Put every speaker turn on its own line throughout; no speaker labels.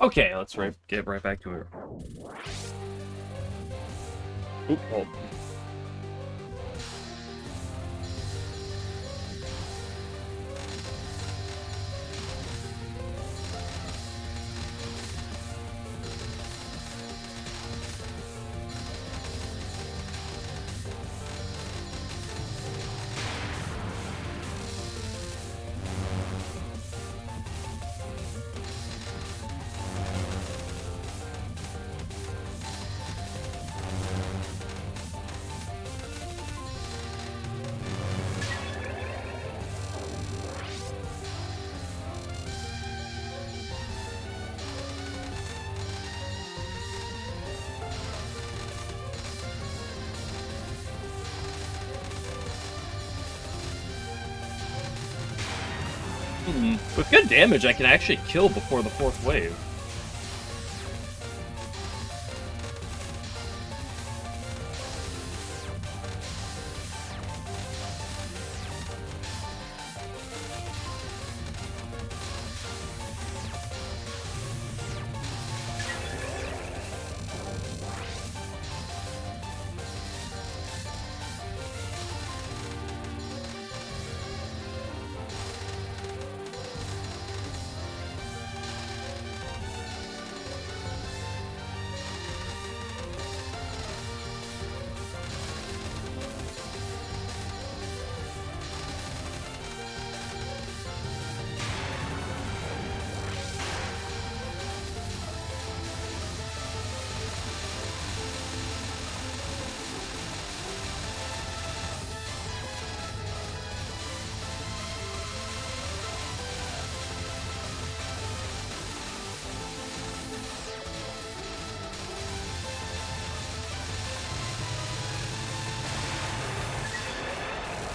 Okay, let's get right back to it. Oop, oh. With good damage, I can actually kill before the 4th wave.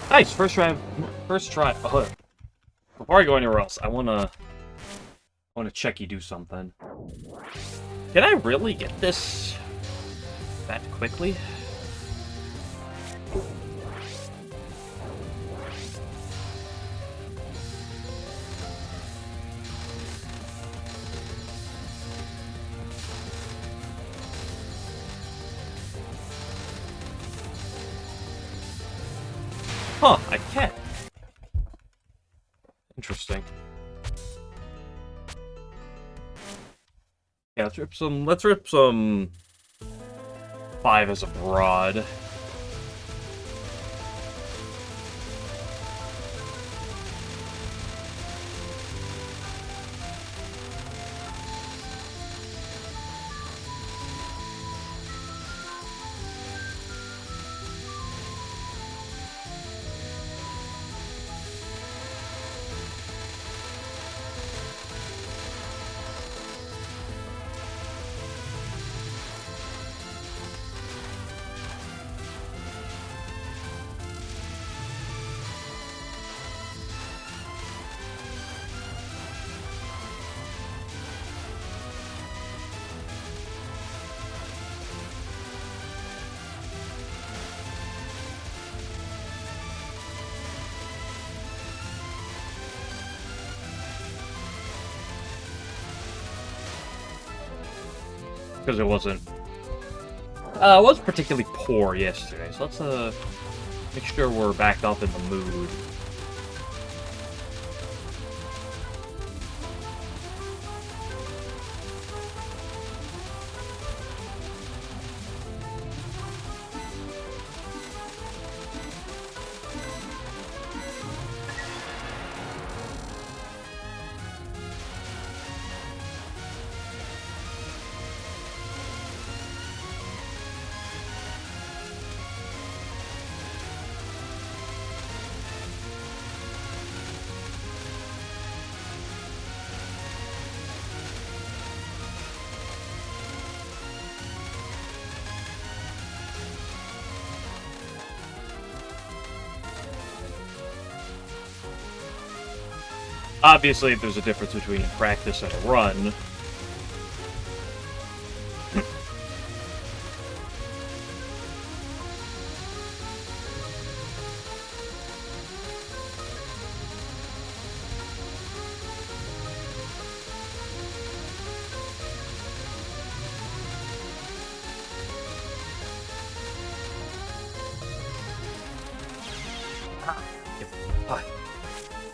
Nice, first try. Oh, before I go anywhere else, I wanna check you do something. Can I really get this that quickly? Huh, I can't. Interesting. Yeah, let's rip some 5 as a broad. Because it wasn't particularly poor yesterday, so let's make sure we're back up in the mood. Obviously, there's a difference between practice and a run.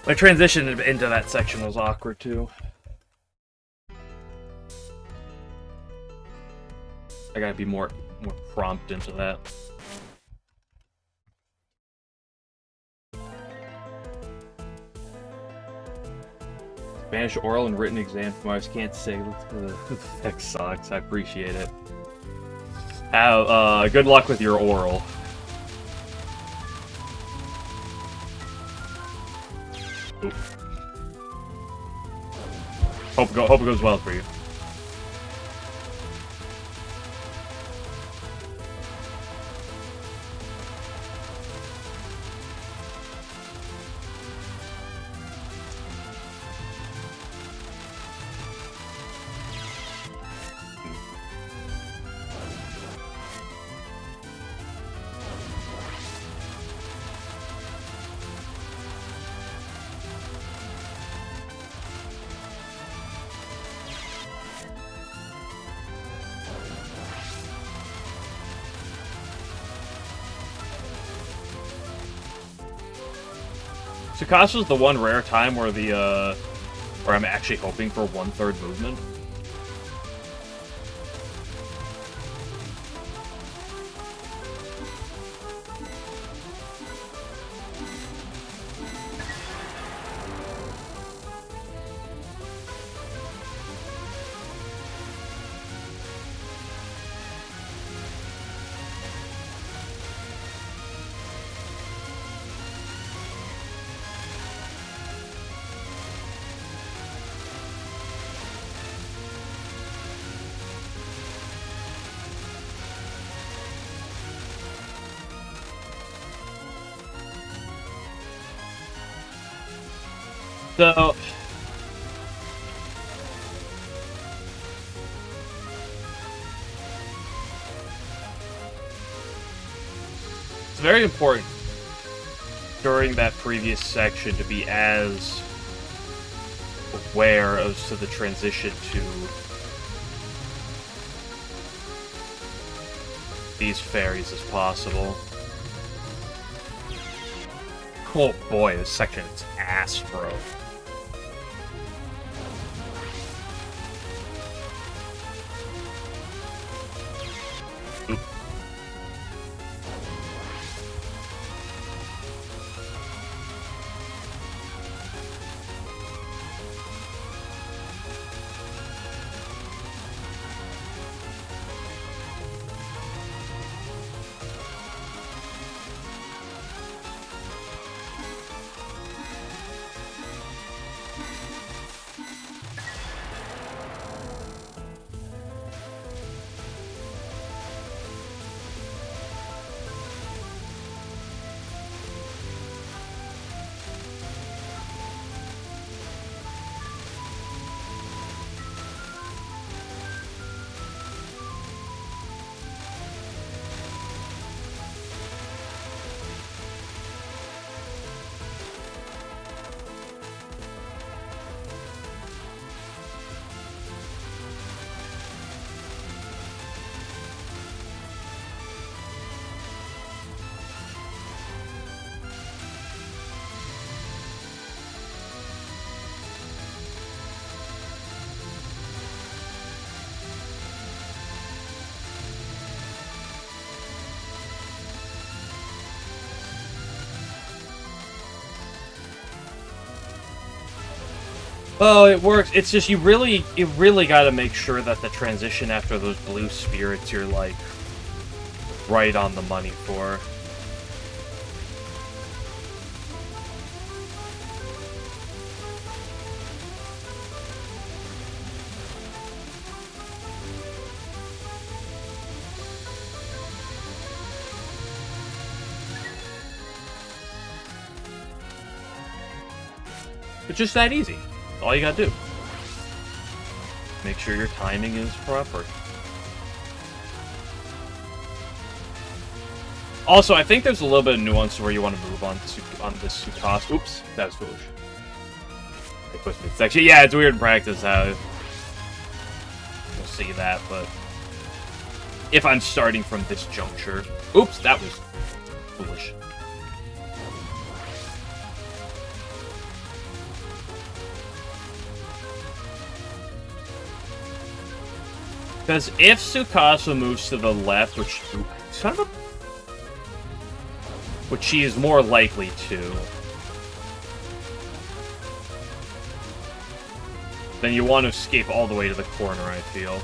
My transition into that section was awkward, too. I gotta be more prompt into that. Spanish oral and written exam tomorrow. I just can't say. That sucks. I appreciate it. Good luck with your oral. Oop. Hope it goes well for you. Tsukasa's the one rare time where where I'm actually hoping for 1/3 movement. So, it's very important during that previous section to be as aware as to the transition to these fairies as possible. Oh boy, this section is ass, bro. Oop. Well, it works. It's just you really got to make sure that the transition after those blue spirits you're like right on the money for. It's just that easy. All you gotta do. Make sure your timing is proper. Also, I think there's a little bit of nuance where you want to move on this Tsukasa. Oops, that was foolish. It puts me in section. Yeah, it's weird in practice how you'll see that, but if I'm starting from this juncture, oops, that was foolish. Because if Tsukasa moves to the left, which she is more likely to, then you want to escape all the way to the corner, I feel.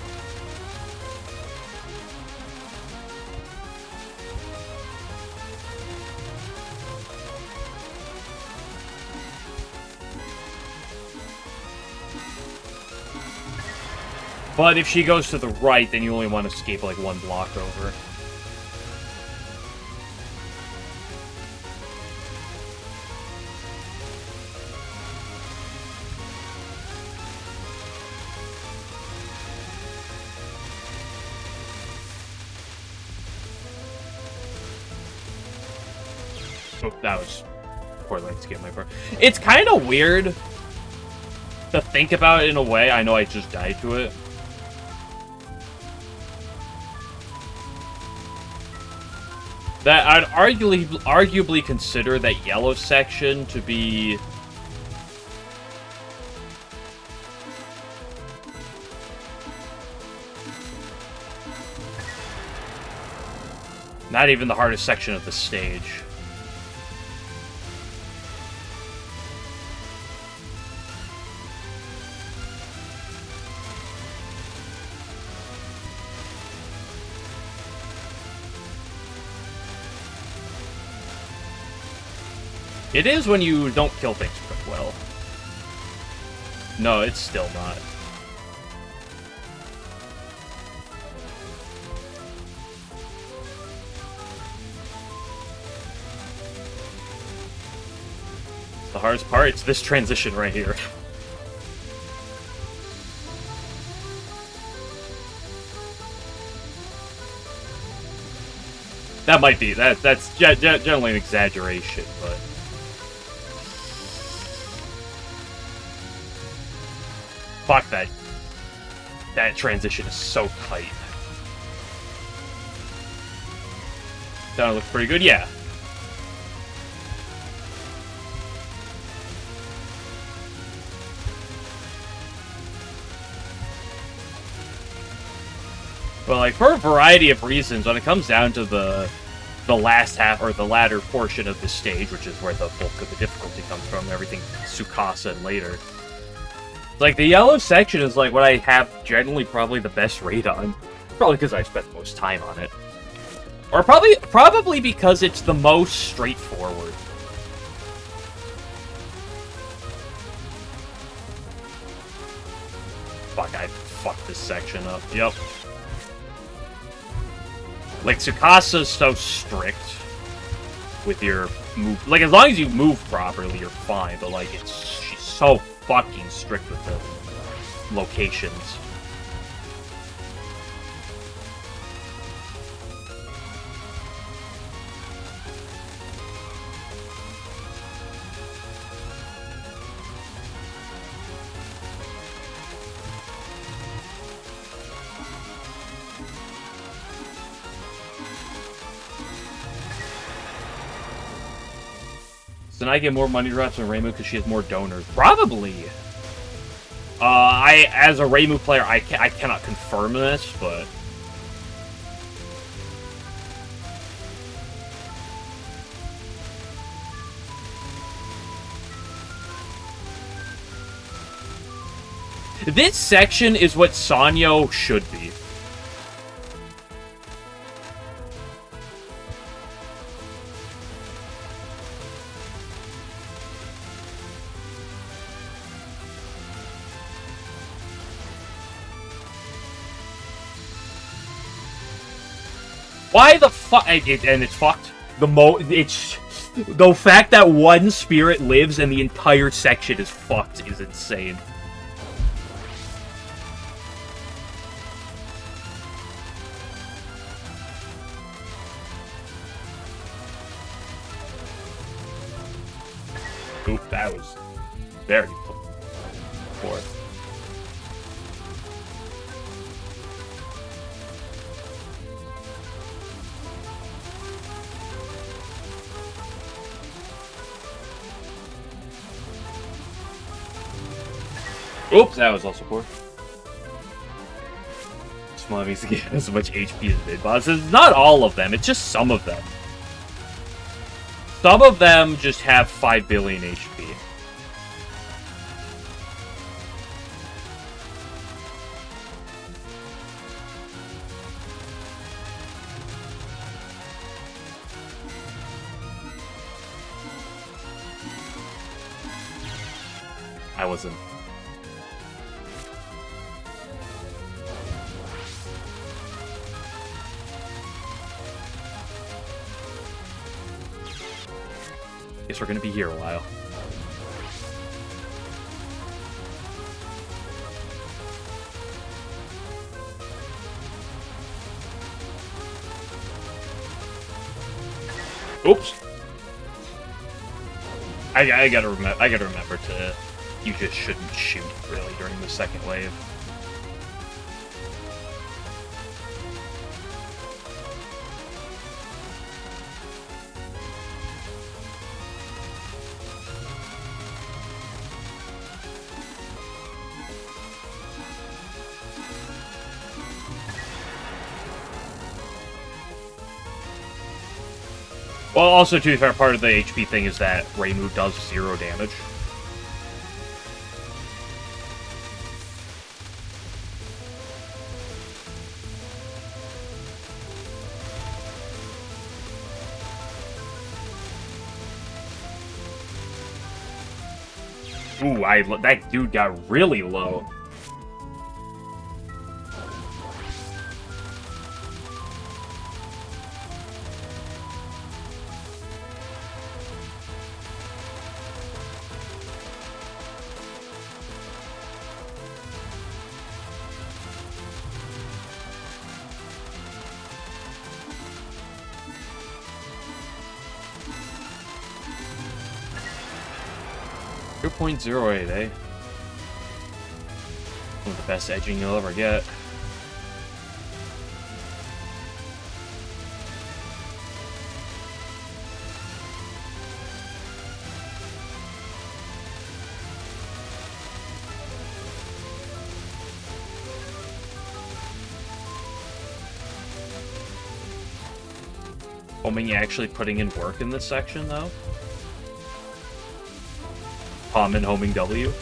But if she goes to the right, then you only want to escape like one block over. Oh, that was poor way to get my part. It's kind of weird to think about it in a way. I know I just died to it. That I'd arguably consider that yellow section to be not even the hardest section of the stage. It is when you don't kill things well. No, it's still not. The hardest part, it's this transition right here. That might be, that's generally an exaggeration, but... Fuck that. That transition is so tight. That looks pretty good, yeah. Well, like, for a variety of reasons, when it comes down to the last half, or the latter portion of the stage, which is where the bulk of the difficulty comes from, everything Tsukasa and later. Like, the yellow section is, like, what I have generally probably the best rate on. Probably because I spent the most time on it. Or probably because it's the most straightforward. Fuck, I fucked this section up. Yep. Like, Tsukasa's so strict with your move. Like, as long as you move properly, you're fine. But, like, she's so fucking strict with the locations. So now I get more money drops on Reimu because she has more donors. Probably. As a Reimu player, I cannot confirm this, but... This section is what Sanyo should be. Why the fuck? And it's fucked. The fact that one spirit lives and the entire section is fucked is insane. Oop, that was very poor. Oops, that was also poor. mummies get as much HP as mid-bosses. Not all of them, it's just some of them. Some of them just have 5 billion HP. I wasn't. Guess we're gonna be here a while. Oops. I gotta remember to. You just shouldn't shoot really during the second wave. Well, also, to be fair, part of the HP thing is that Ray move does 0 damage. Ooh, that dude got really low. .08, eh? One of the best edging you'll ever get. Homing actually putting in work in this section, though. Common homing W.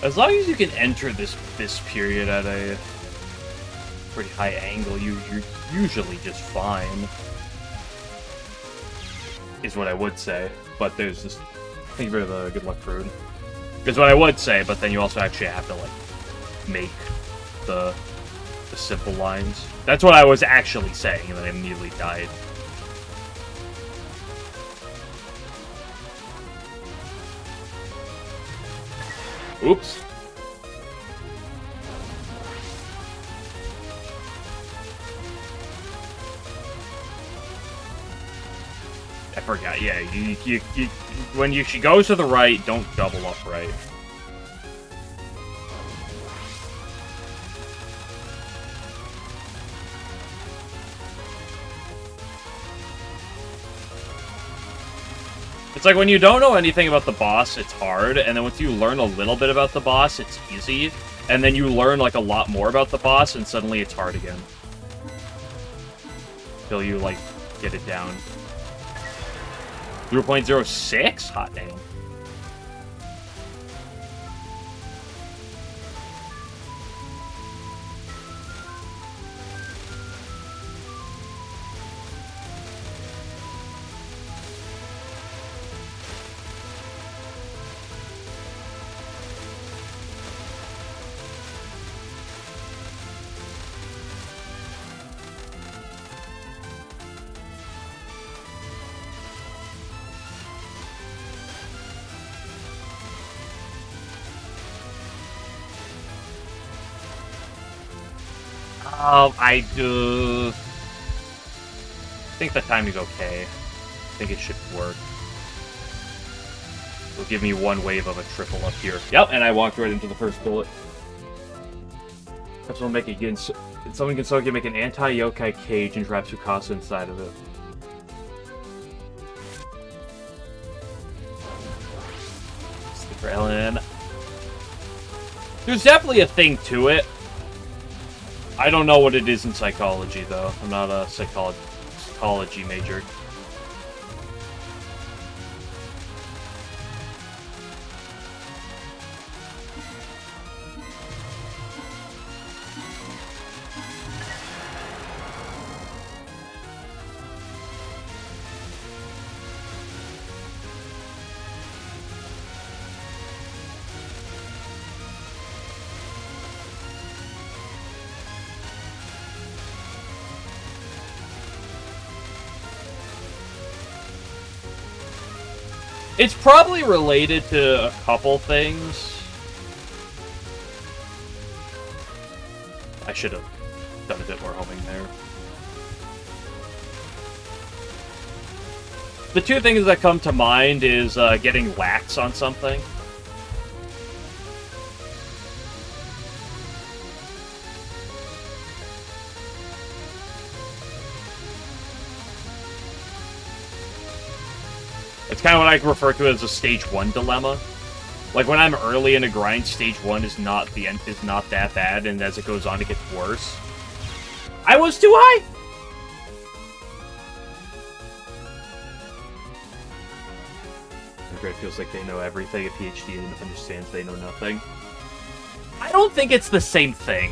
As long as you can enter this period at a pretty high angle, you're usually just fine. Is what I would say. But there's this... Thank you for the good luck fruit. Is what I would say, but then you also actually have to, like, make the simple lines. That's what I was actually saying, and then I immediately died. Oops. I forgot. Yeah, you when she goes to the right, don't double up right. It's like when you don't know anything about the boss, it's hard, and then once you learn a little bit about the boss, it's easy, and then you learn like a lot more about the boss, and suddenly it's hard again. Till you, like, get it down. 0.06? Hot damn. I do think the timing's okay. I think it should work. It'll give me one wave of a triple up here. Yep, and I walked right into the first bullet. If someone can make an anti-yokai cage and trap Tsukasa inside of it. Stick for LNN. There's definitely a thing to it. I don't know what it is in psychology, though. I'm not a psychology major. It's probably related to a couple things. I should have done a bit more homing there. The two things that come to mind is getting lax on something. It's kind of what I refer to as a stage 1 dilemma. Like when I'm early in a grind, stage 1 is not that bad, and as it goes on, it gets worse. I was too high. It feels like they know everything. A PhD understands they know nothing. I don't think it's the same thing.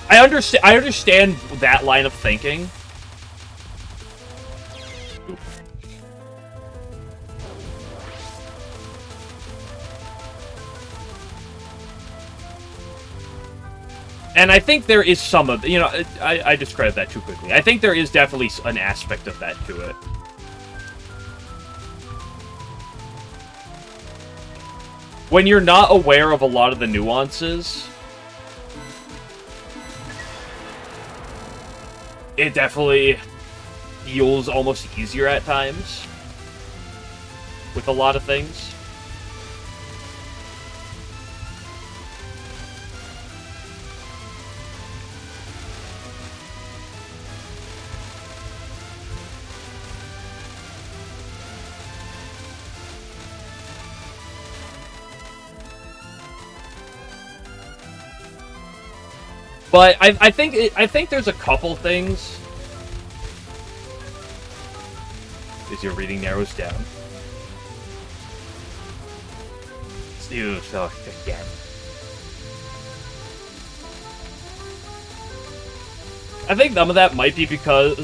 I understand that line of thinking. And I think there is some of, you know, I discredit that too quickly. I think there is definitely an aspect of that to it. When you're not aware of a lot of the nuances, it definitely feels almost easier at times with a lot of things. But I think there's a couple things. As your reading narrows down. Ew, so again. I think some of that might be because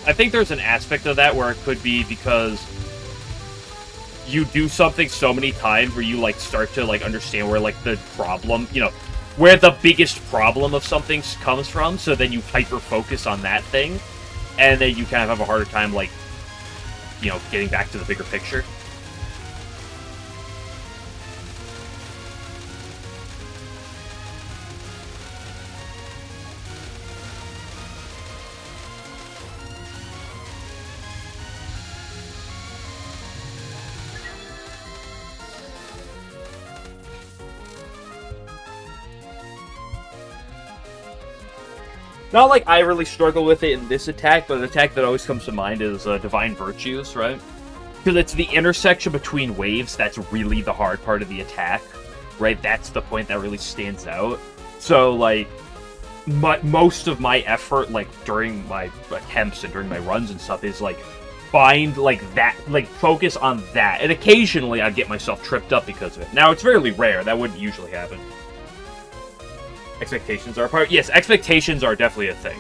I think there's an aspect of that where it could be because you do something so many times where you like start to like understand where like the problem, you know, where the biggest problem of something comes from, so then you hyper-focus on that thing, and then you kind of have a harder time, like, you know, getting back to the bigger picture. Not like I really struggle with it in this attack, but an attack that always comes to mind is Divine Virtues, right? Because it's the intersection between waves that's really the hard part of the attack, right? That's the point that really stands out. So, like, most of my effort, like, during my attempts and during my runs and stuff is, like, find, like, that, like, focus on that. And occasionally I get myself tripped up because of it. Now, it's fairly rare. That wouldn't usually happen. Expectations are a part. Yes, expectations are definitely a thing.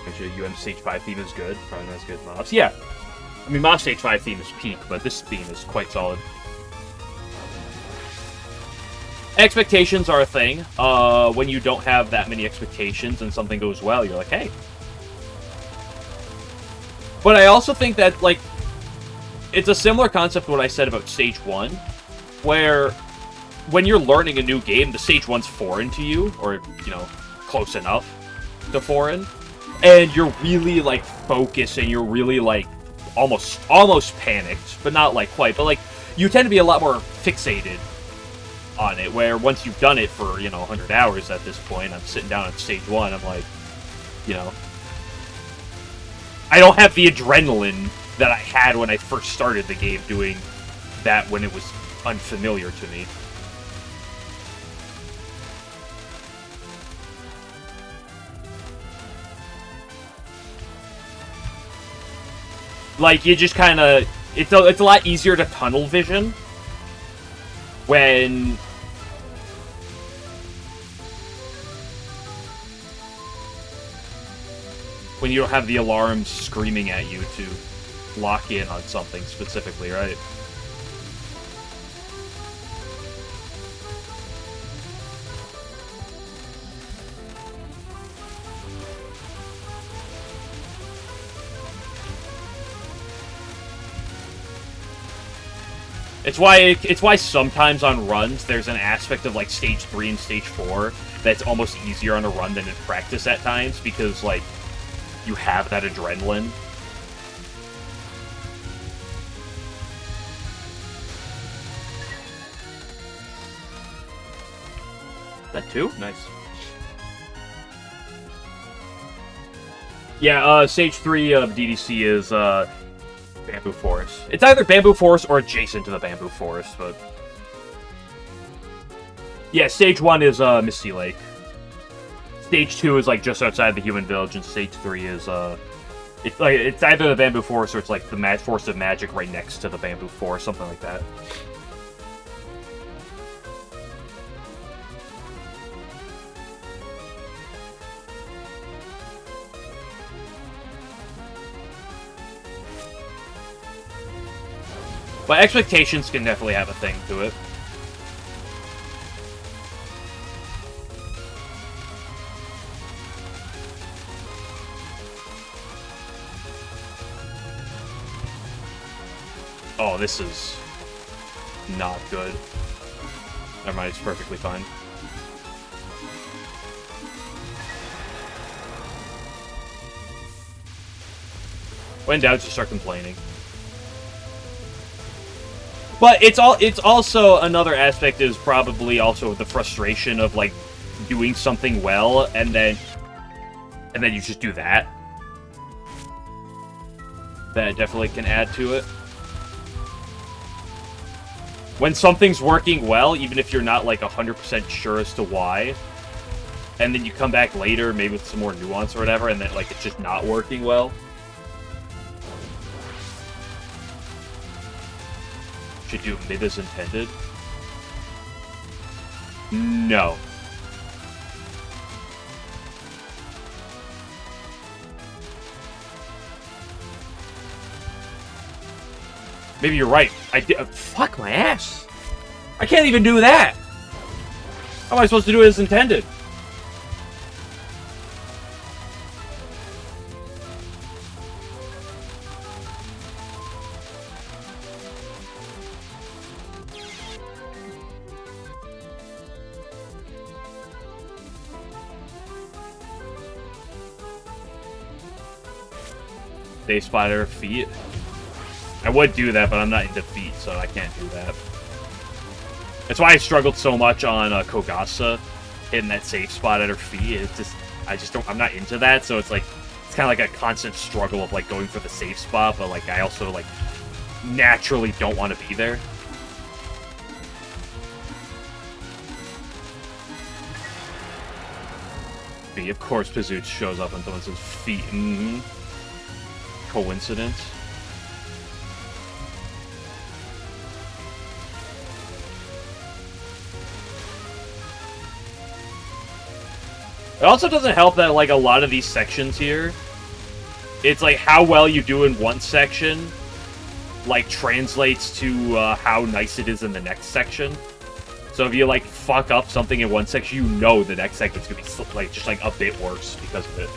Actually, Stage 5 theme is good. Probably not as good as Mob's. Yeah. I mean, Mob's Stage 5 theme is peak, but this theme is quite solid. Expectations are a thing. When you don't have that many expectations and something goes well, you're like, hey. But I also think that, like, it's a similar concept to what I said about Stage 1, where when you're learning a new game, the Stage 1's foreign to you, or, you know, close enough to foreign, and you're really, like, focused, and you're really, like, almost panicked, but not, like, quite, but, like, you tend to be a lot more fixated on it, where once you've done it for, you know, 100 hours at this point, I'm sitting down at Stage 1, I'm like, you know, I don't have the adrenaline that I had when I first started the game doing that when it was unfamiliar to me. Like, you just kind of... It's a lot easier to tunnel vision when you don't have the alarms screaming at you to lock in on something specifically, right? It's why sometimes on runs there's an aspect of like stage 3 and stage 4 that's almost easier on a run than in practice at times, because like you have that adrenaline. That too? Nice. Yeah, stage 3 of DDC is Bamboo Forest. It's either Bamboo Forest or adjacent to the Bamboo Forest, but... Yeah, stage 1 is Misty Lake. Stage 2 is like just outside the human village, and stage 3 is it's like it's either the Bamboo Forest or it's like the Forest of Magic right next to the Bamboo Forest, something like that. But expectations can definitely have a thing to it. Oh, this is not good. Never mind, it's perfectly fine. When in doubt, just start complaining. But it's also another aspect is probably also the frustration of like doing something well and then you just do that. That definitely can add to it. When something's working well, even if you're not like 100% sure as to why, and then you come back later, maybe with some more nuance or whatever, and then like it's just not working well. Should do mid as intended? No. Maybe you're right. I did. Fuck my ass. I can't even do that. How am I supposed to do it as intended? They spider feet. I would do that, but I'm not into feet, so I can't do that. That's why I struggled so much on Kogasa, hitting that safe spot at her feet. It's just, I'm not into that, so it's like, it's kind of like a constant struggle of like going for the safe spot, but like I also like naturally don't want to be there. Feet, of course, Pizooch shows up on someone says feet. Mm-hmm. Coincidence. It also doesn't help that, like, a lot of these sections here, it's like how well you do in one section, like, translates to how nice it is in the next section. So if you, like, fuck up something in one section, you know the next section's gonna be, like, just, like, a bit worse because of it.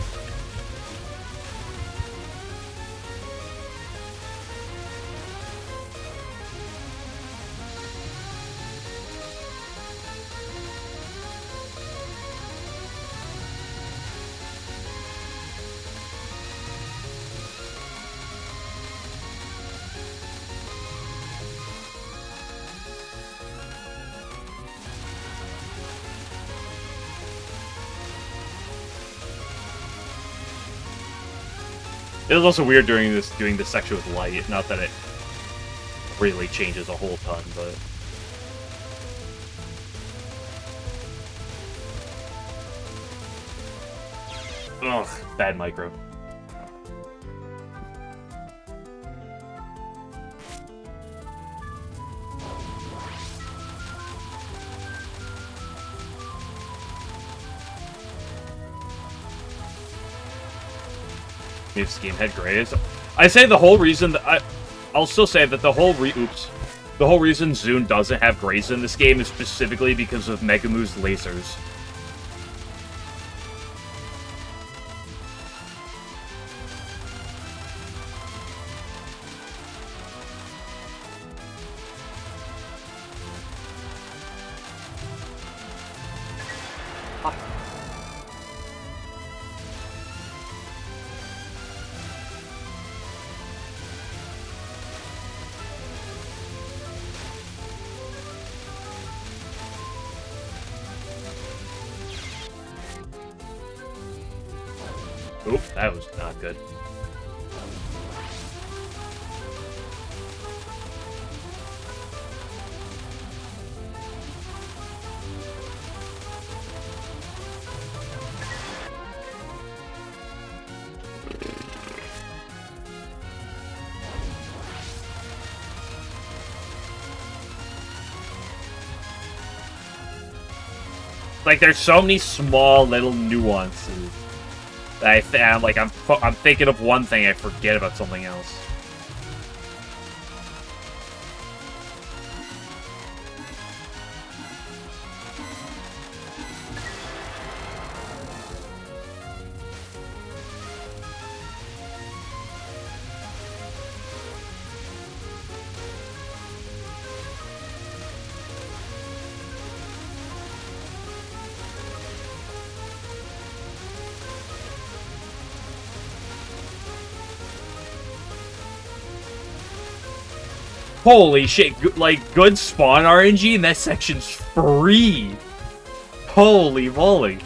It was also weird doing this section with light. Not that it really changes a whole ton, but... Ugh, bad micro. This game had grays. I say the whole reason that I'll still say that the whole reason Zune doesn't have grays in this game is specifically because of MegUwU's lasers. Oop, that was not good. Like, there's so many small little nuances. I'm thinking of one thing, I forget about something else. Holy shit, like, good spawn RNG and that section's free! Holy moly.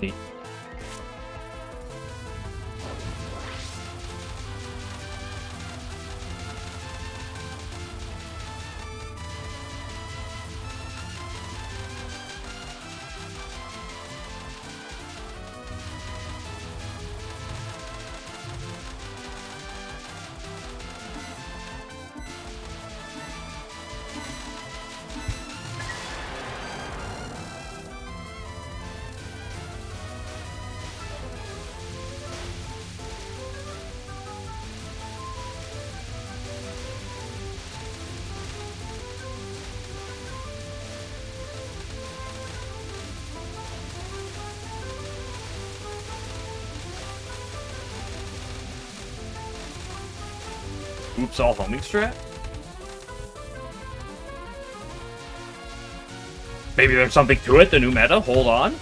Neat. Oops, all homing strat? Maybe there's something to it, the new meta? Hold on.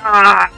Ah!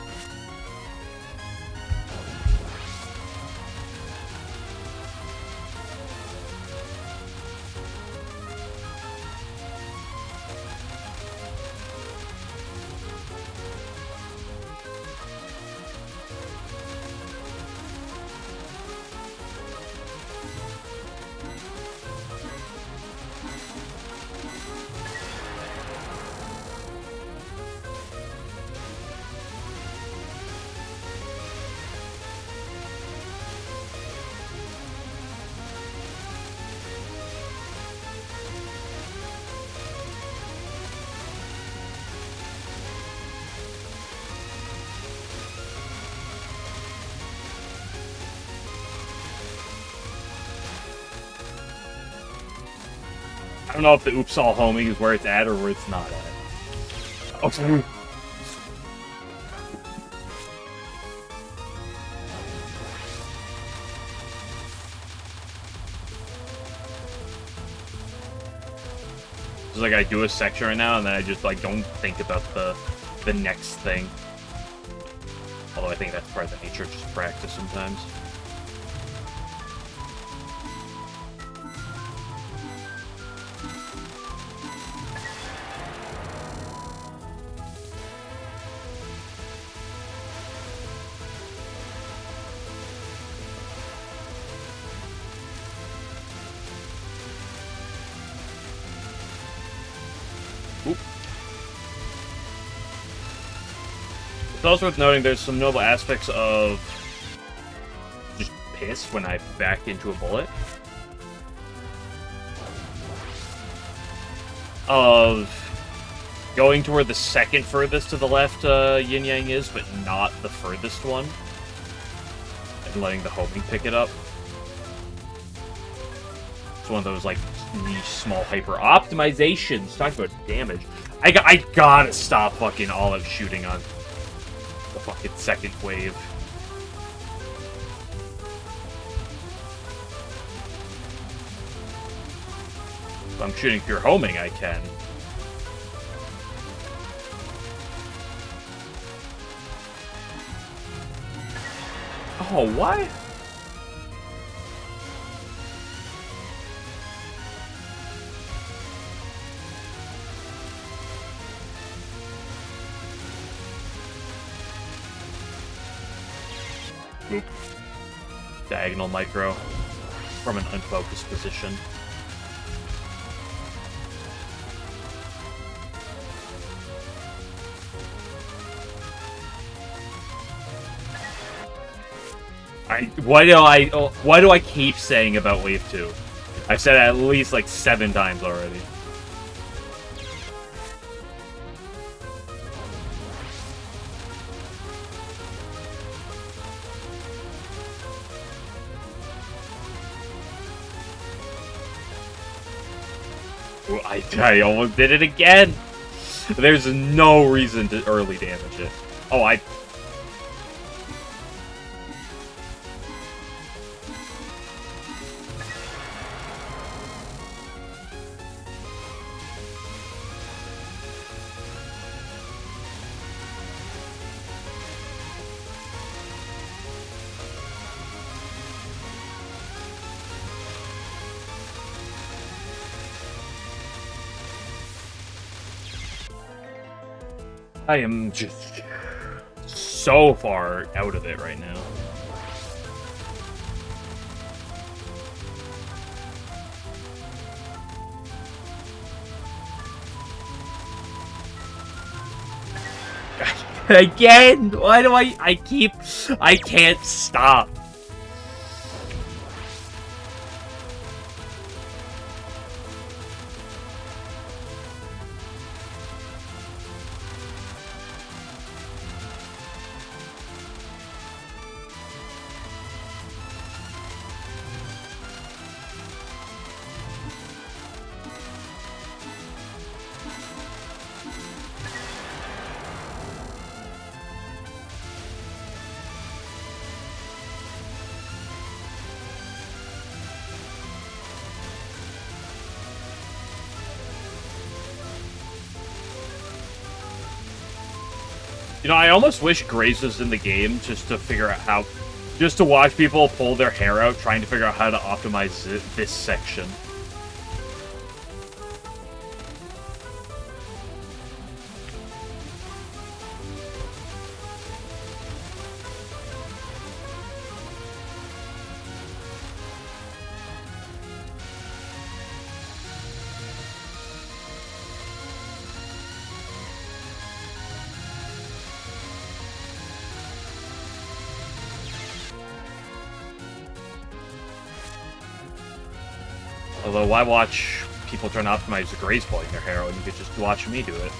I don't know if the oops all homing is where it's at or where it's not at. Oh. It's like I do a section right now and then I just like don't think about the next thing. Although I think that's part of the nature of just practice sometimes. It's also worth noting there's some notable aspects of just piss when I back into a bullet. Of going to where the second furthest to the left yin yang is, but not the furthest one. And letting the homing pick it up. It's one of those like niche small hyper optimizations. Talk about damage. I gotta stop fucking all out shooting on the fucking second wave. If I'm shooting pure homing, I can. Oh, what? Oop. Diagonal micro from an unfocused position. What do I keep saying about Wave 2? I've said it at least like 7 times already. I almost did it again! There's no reason to early damage it. Oh, I am just so far out of it right now. Again! Why do I can't stop. You know, I almost wish Graves was in the game just to figure out how... Just to watch people pull their hair out trying to figure out how to optimize this section. Although, why watch people trying to optimize the Grace pulling their hair when you could just watch me do it?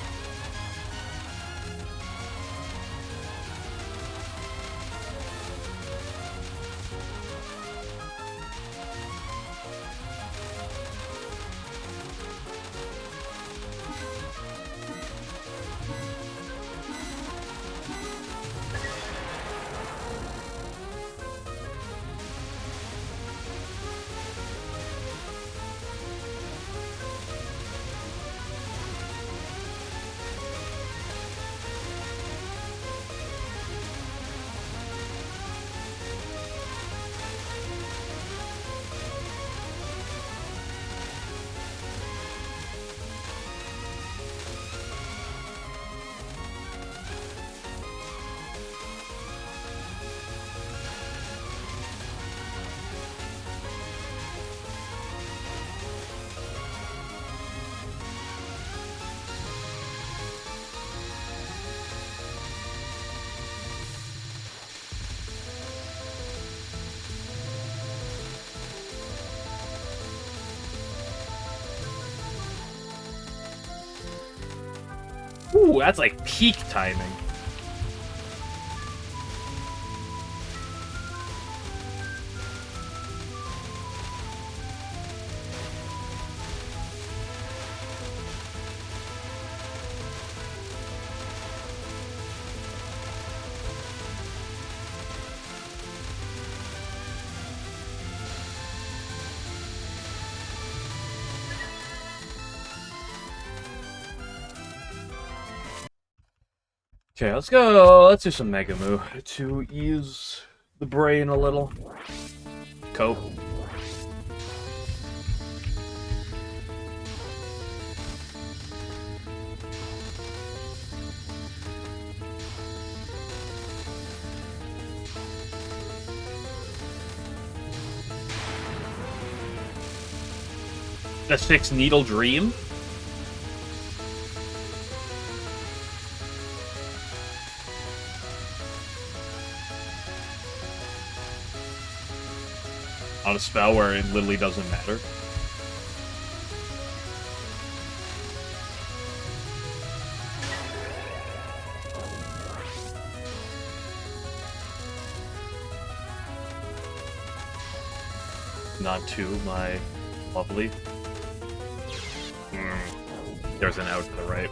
Ooh, that's like peak timing. Okay, let's go. Let's do some MegUwU to ease the brain a little. Cope. The 6 Needle Dream? On a spell where it literally doesn't matter. Not to my lovely. There's an out to the right.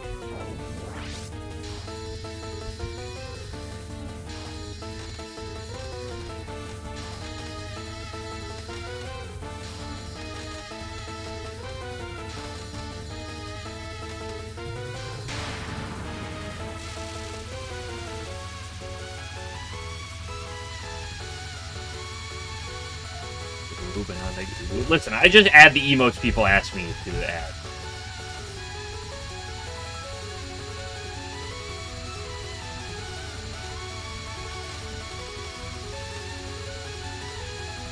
Listen, I just add the emotes people ask me to add.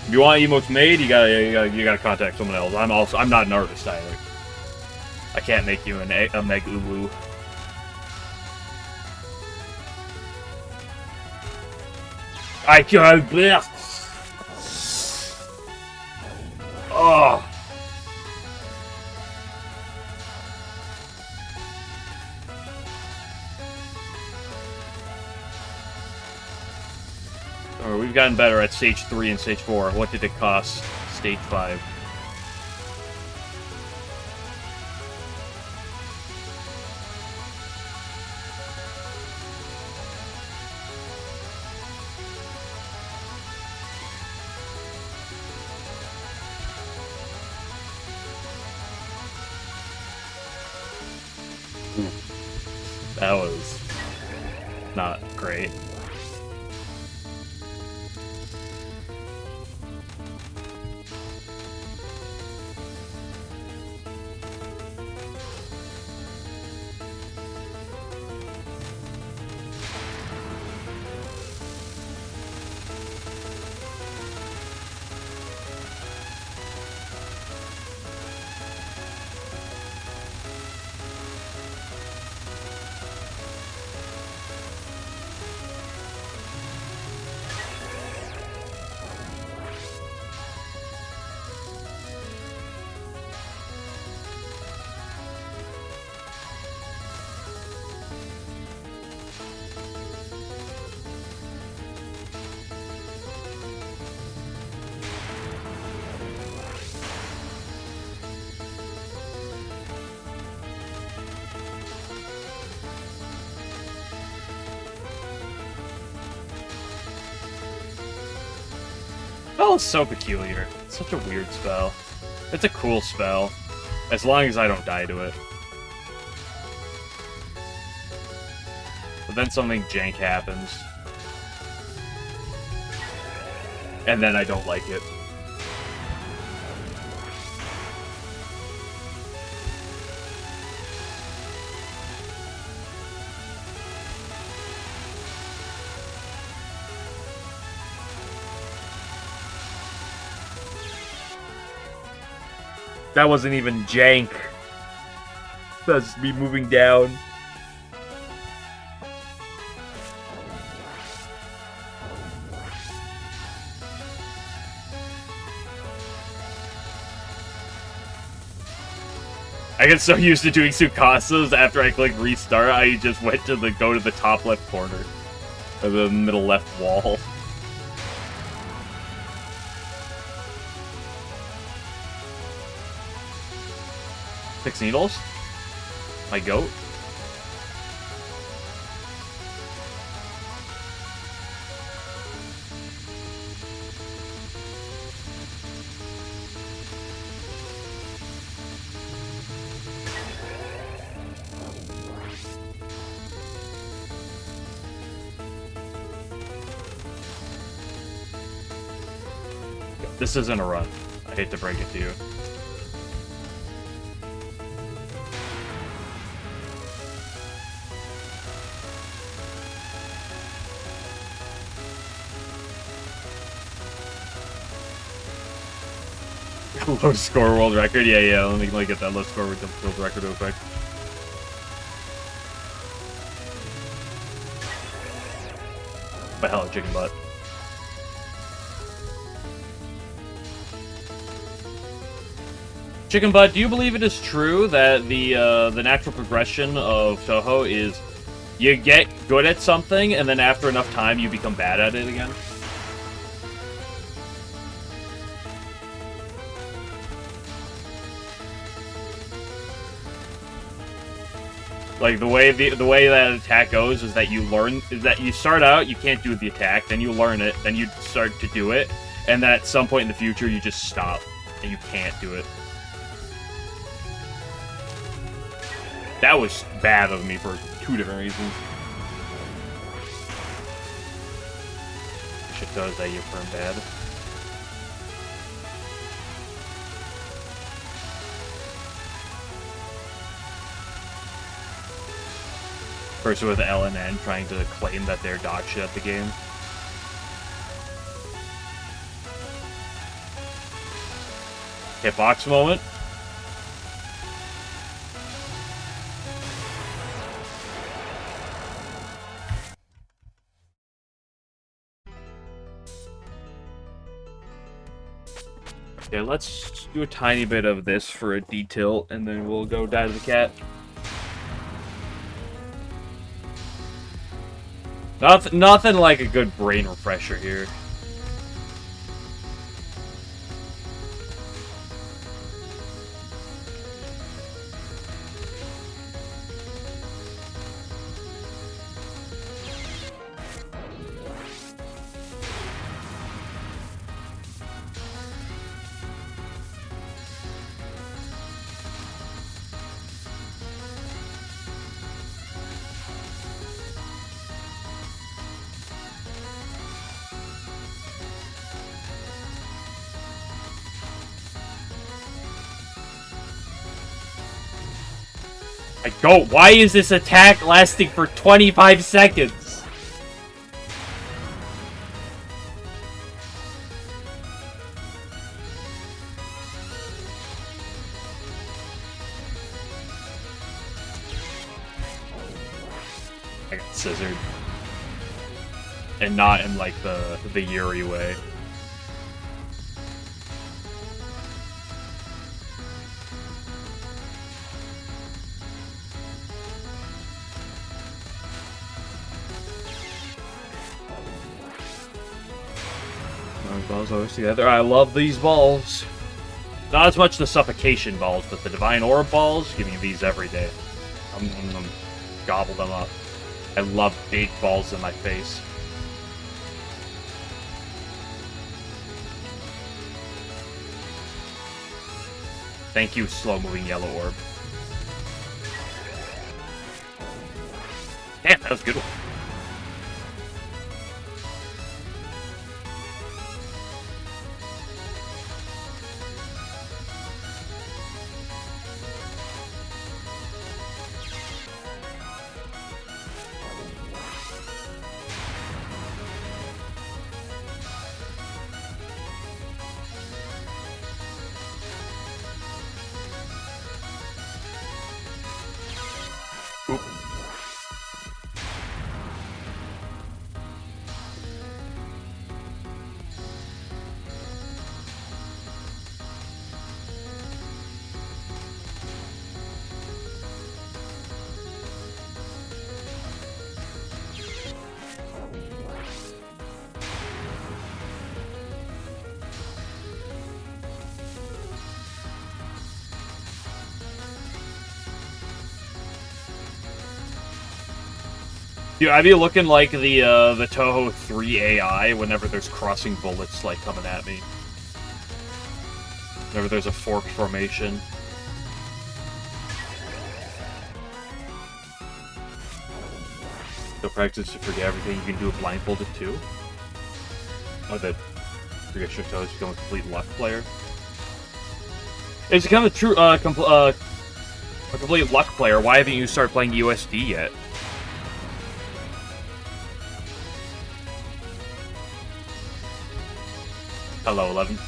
If you want emotes made, you gotta contact someone else. I'm not an artist either. I can't make you a MegUwU. I can't blast. Oh. Alright, we've gotten better at Stage 3 and Stage 4. What did it cost? Stage 5. That was not great. Spell is so peculiar. It's such a weird spell. It's a cool spell, as long as I don't die to it. But then something jank happens. And then I don't like it. That wasn't even jank. That's me moving down. I get so used to doing Tsukasa's after I click restart, I just went to go to the top left corner. Or the middle left wall. Six needles? My goat? This isn't a run. I hate to break it to you. Low score world record? Yeah, let me get that low score world record real quick. What the hell, chicken butt? Chicken butt, do you believe it is true that the natural progression of Touhou is you get good at something and then after enough time you become bad at it again? Like the way that attack goes is that you start out, you can't do the attack, then you learn it, then you start to do it, and then at some point in the future you just stop and you can't do it. That was bad of me for two different reasons. Shit does that you burn bad. Person with LNN trying to claim that they're dog shit at the game. Hitbox moment. Okay, let's do a tiny bit of this for a detail, and then we'll go die to the cat. Nothing like a good brain refresher here. Go. Why is this attack lasting for 25 seconds? I got scissored. And not in like the Yuri way. Balls always together. I love these balls. Not as much the suffocation balls, but the divine orb balls. Give me these every day. I'm gobble them up. I love big balls in my face. Thank you, slow-moving yellow orb. Damn, that was a good one. Dude, I'd be looking like the Touhou 3 AI whenever there's crossing bullets, like, coming at me. Whenever there's a forked formation. So practice to forget everything. You can do it blindfolded, too. Oh, that forget your toes, become a complete luck player. It's become a true, a complete luck player. Why haven't you started playing USD yet? Hello, 11.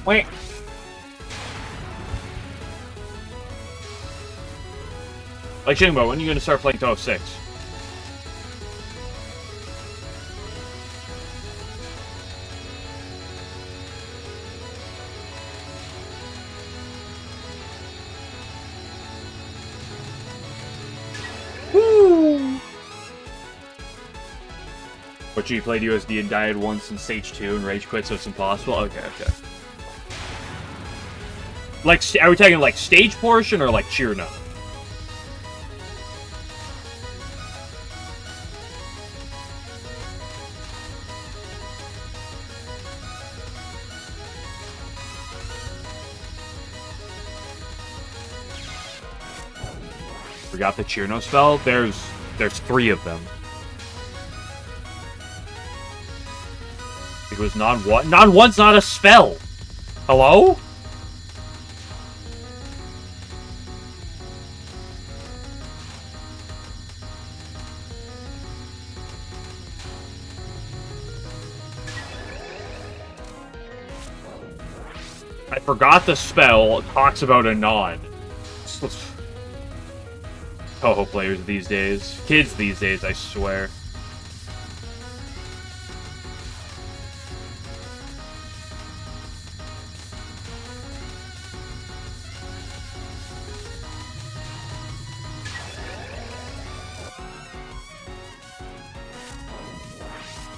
Wait. Like Shinbo, when are you gonna start playing Touhou 6? Woo! But you played USD and died once in stage 2 and rage quit, so it's impossible? Okay, okay. Like, are we talking like stage portion or like cheer no? Forgot the cheer no spell? There's 3 of them. It was non-1. Non-1's not a spell! Hello? I forgot the spell talks about a non. Touhou players these days. Kids these days, I swear.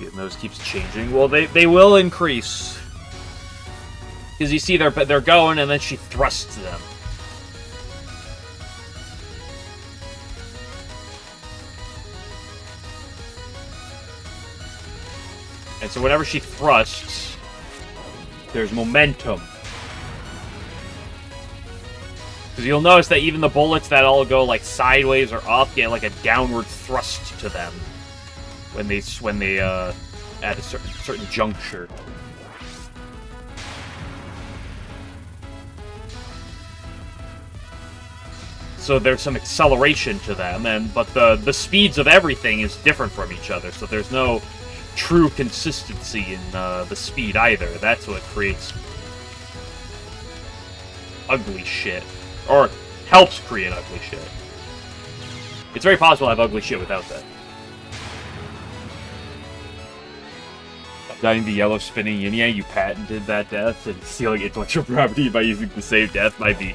And those keeps changing. Well, they will increase. Because you see they're going, and then she thrusts them. And so whenever she thrusts, there's momentum. Because you'll notice that even the bullets that all go like sideways or up get like a downward thrust to them when they at a certain juncture. So there's some acceleration to them, but the speeds of everything is different from each other. So there's no true consistency in the speed either. That's what creates ugly shit, or helps create ugly shit. It's very possible to have ugly shit without that. Dying the yellow spinning yin yang, you patented that death, and stealing intellectual property by using the same death might be.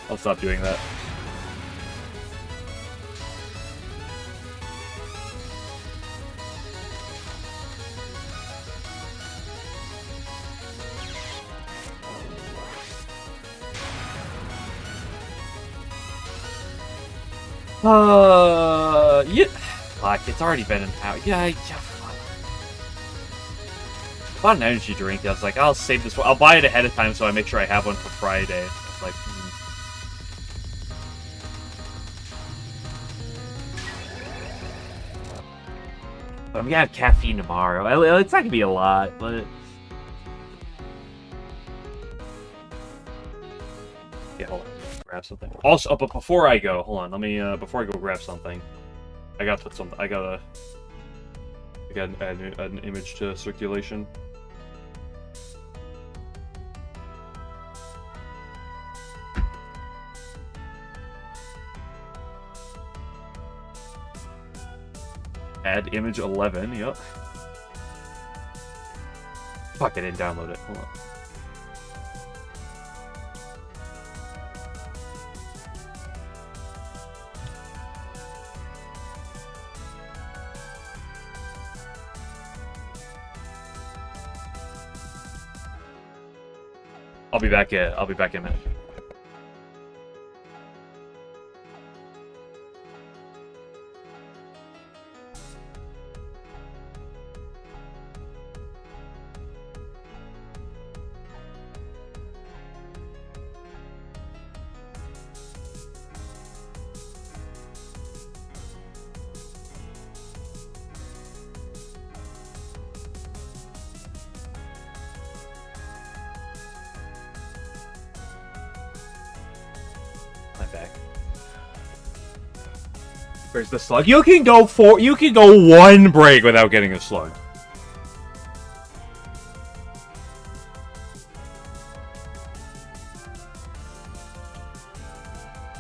I'll stop doing that. Yeah. Fuck, it's already been an hour. Yeah. I bought an energy drink. I was like, I'll save this one. I'll buy it ahead of time so I make sure I have one for Friday. I was like, But I'm gonna have caffeine tomorrow. It's not gonna be a lot, but yeah, hold on. Grab something. Also, but before I go, hold on. Let me before I go grab something. I gotta put something. I gotta add an image to circulation. Add image 11. Yep. Fuck, I didn't download it. Hold on. I'll be back in a minute. Where's the slug? You can go one break without getting a slug.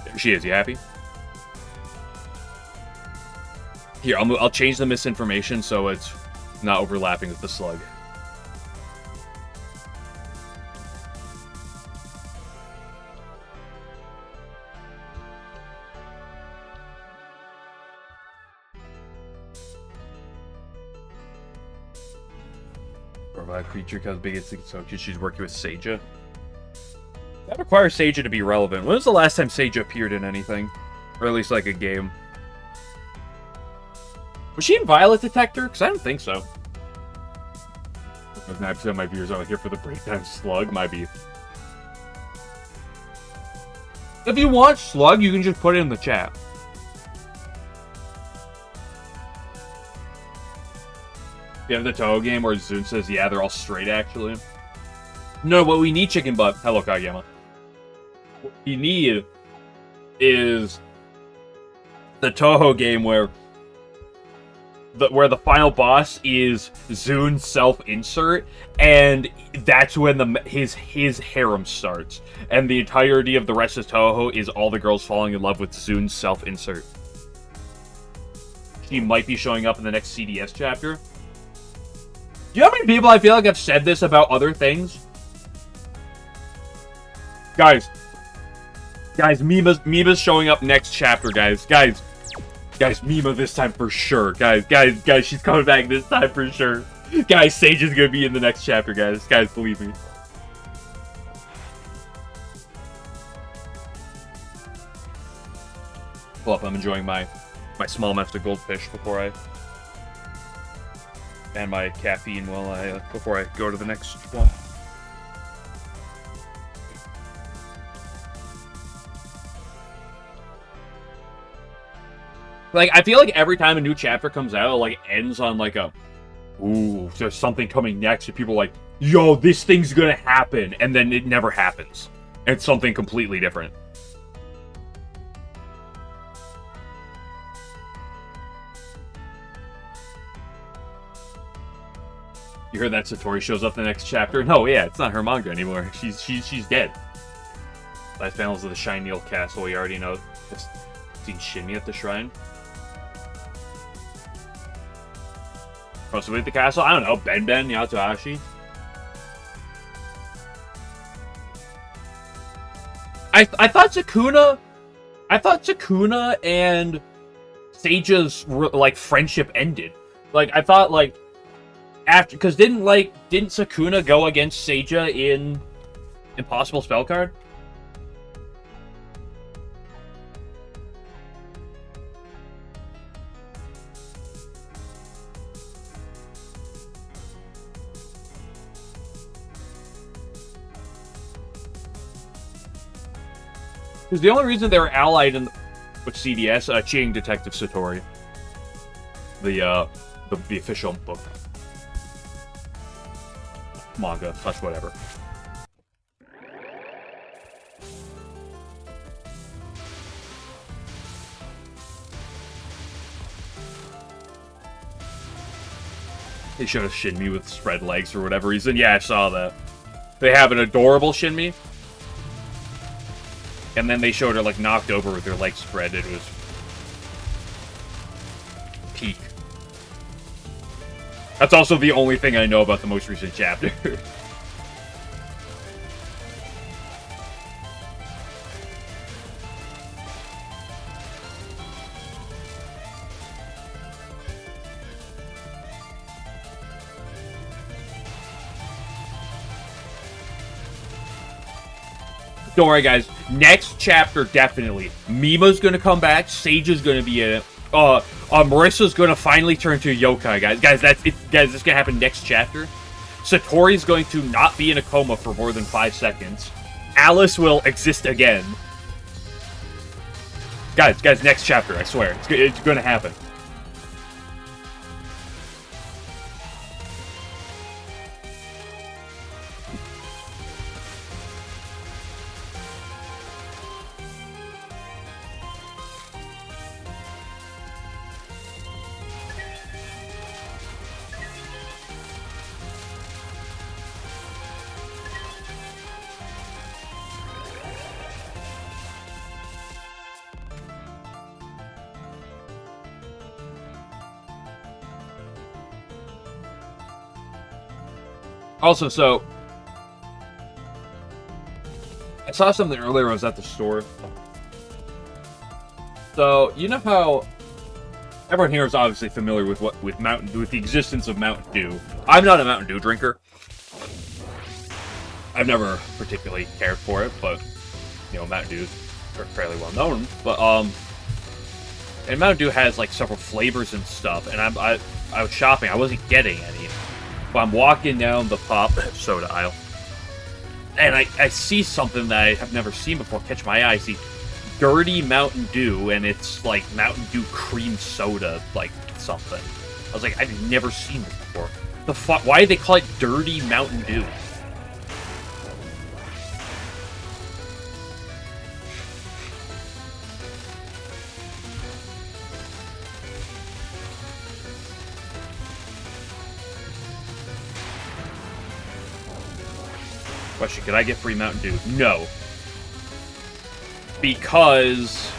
There she is. You happy? Here, I'll change the misinformation so it's not overlapping with the slug. A creature because big as so she's working with Seija. That requires Seija to be relevant. When was the last time Seija appeared in anything? Or at least like a game? Was she in Violet Detector? Because I don't think so. 9% of my viewers are here for the breakdown slug. My beef. If you want slug, you can just put it in the chat. You have the Touhou game where Zune says, yeah, they're all straight, actually. No, what we need, Chicken Butt. Hello, Kageyama. What we need is the Touhou game where the final boss is Zune's self-insert, and that's when his harem starts. And the entirety of the rest of Touhou is all the girls falling in love with Zune's self-insert. She might be showing up in the next CDS chapter. Do you know how many people I feel like have said this about other things? Guys, Mima's showing up next chapter, guys. Guys, Mima this time for sure. Guys, she's coming back this time for sure. Guys, Sage is gonna be in the next chapter, guys. Guys, believe me. Pull up, I'm enjoying my small master goldfish before I... and my caffeine before I go to the next one. Like, I feel like every time a new chapter comes out, it, like, ends on, like, a... Ooh, there's something coming next, and people are like, yo, this thing's gonna happen, and then it never happens. It's something completely different. You heard that Satori shows up in the next chapter? No, yeah, it's not her manga anymore. She's dead. Last panels of the Shine Needle Castle, we already know. Just seen Shinmi at the shrine. Possibly at the castle? I don't know. Ben Yatohashi? I thought Sukuna and Seija's like friendship ended. Like I thought like after because didn't Sukuna go against Seija in Impossible Spell Card? Because the only reason they were allied with CDS, Cheating Detective Satori, the official book, manga, such whatever. They showed a Shinmi with spread legs for whatever reason. Yeah, I saw that. They have an adorable Shinmi. And then they showed her, like, knocked over with her legs spread. It was... peak. That's also the only thing I know about the most recent chapter. Don't worry, guys. Next chapter, definitely. Mima's gonna come back. Sage is gonna be in it. Marissa's gonna finally turn to a yokai, guys. Guys, that's it. Guys, this is gonna happen next chapter. Satori's going to not be in a coma for more than 5 seconds. Alice will exist again. Guys, next chapter, I swear. It's gonna happen. Also, so I saw something earlier. I was at the store. So you know how everyone here is obviously familiar with with the existence of Mountain Dew. I'm not a Mountain Dew drinker. I've never particularly cared for it, but you know, Mountain Dew is fairly well known. But and Mountain Dew has like several flavors and stuff. And I was shopping. I wasn't getting any. But I'm walking down the pop soda aisle, and I see something that I have never seen before catch my eye. I see Dirty Mountain Dew, and it's like Mountain Dew cream soda, like something. I was like, I've never seen this before. The fuck? Why do they call it Dirty Mountain Dew? Question, could I get free Mountain Dew? No. Because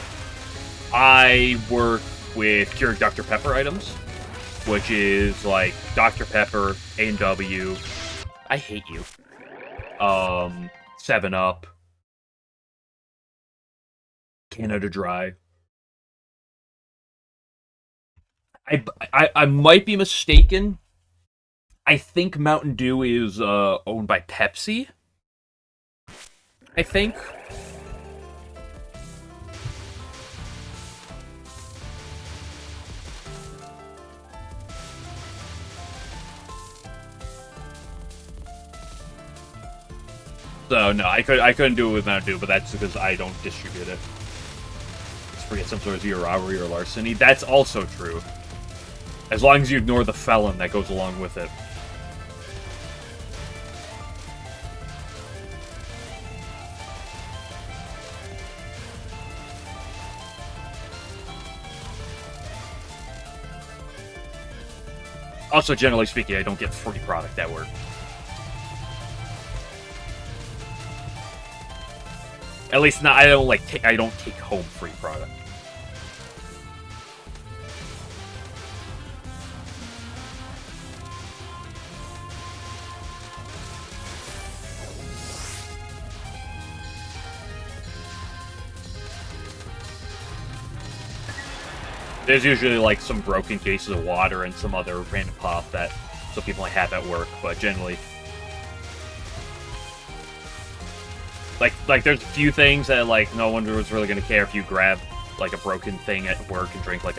I work with Keurig Dr. Pepper items, which is like Dr. Pepper, A&W, I hate you, 7-Up, Canada Dry. I might be mistaken. I think Mountain Dew is owned by Pepsi. I think. So no, I couldn't do it with Mountain Dew, but that's because I don't distribute it. Let's forget some sort of either robbery or larceny. That's also true. As long as you ignore the felon that goes along with it. Also, generally speaking, I don't get free product at work. At least not. I don't take home free product. There's usually like some broken cases of water and some other random pop that some people might have at work, but generally, like there's a few things that like no one was really gonna care if you grab like a broken thing at work and drink like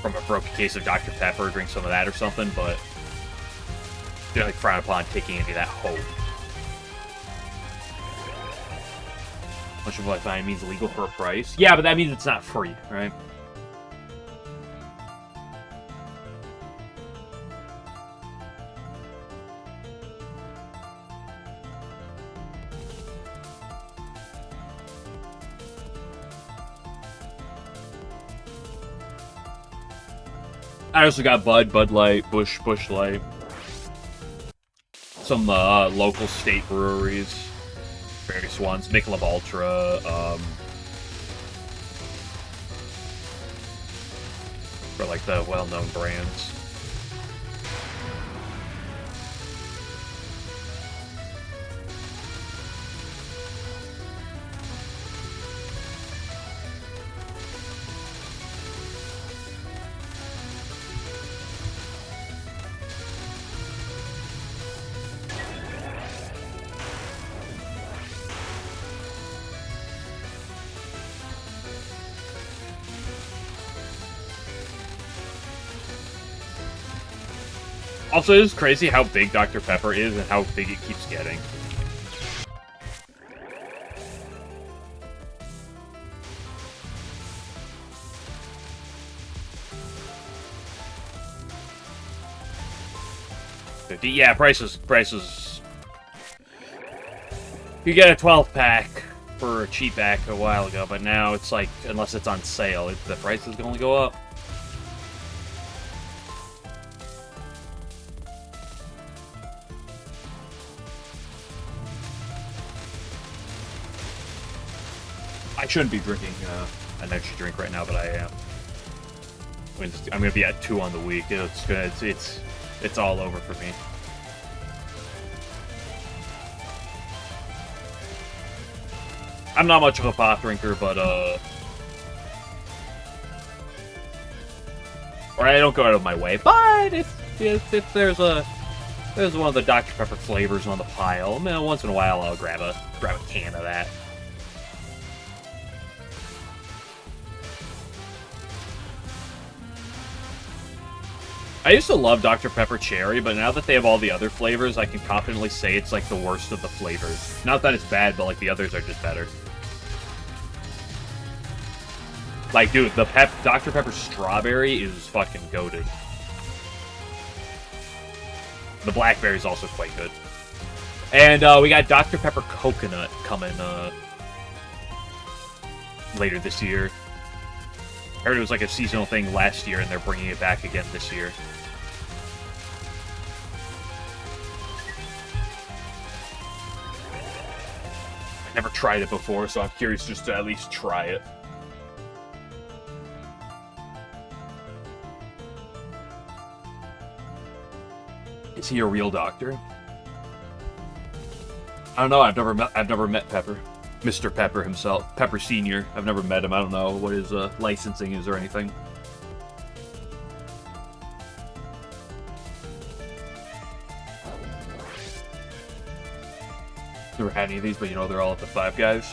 from a broken case of Dr. Pepper, drink some of that or something, but they're like frowned upon taking any of that home. Much of what I find means illegal for a price. Yeah, but that means it's not free, right? I also got Bud Light, Bush Light, some local state breweries, various ones, Michelob Ultra, for like the well-known brands. Also, it is crazy how big Dr. Pepper is and how big it keeps getting. Yeah, prices. You get a 12-pack for a cheap pack a while ago, but now it's like, unless it's on sale, the price is going to go up. I shouldn't be drinking an energy drink right now, but I am. I'm gonna be at 2 on the week. It's good. It's all over for me. I'm not much of a pop drinker, but or I don't go out of my way. But if there's one of the Dr. Pepper flavors on the pile, man, once in a while I'll grab a can of that. I used to love Dr. Pepper Cherry, but now that they have all the other flavors, I can confidently say it's like the worst of the flavors. Not that it's bad, but like the others are just better. Like, dude, the Dr. Pepper Strawberry is fucking goated. The Blackberry is also quite good. And we got Dr. Pepper Coconut coming later this year. I heard it was like a seasonal thing last year, and they're bringing it back again this year. I've never tried it before, so I'm curious just to at least try it. Is he a real doctor? I don't know. I've never met Pepper. Mr. Pepper himself. Pepper Sr. I've never met him. I don't know what his licensing is or anything. Never had any of these, but you know they're all at the Five Guys.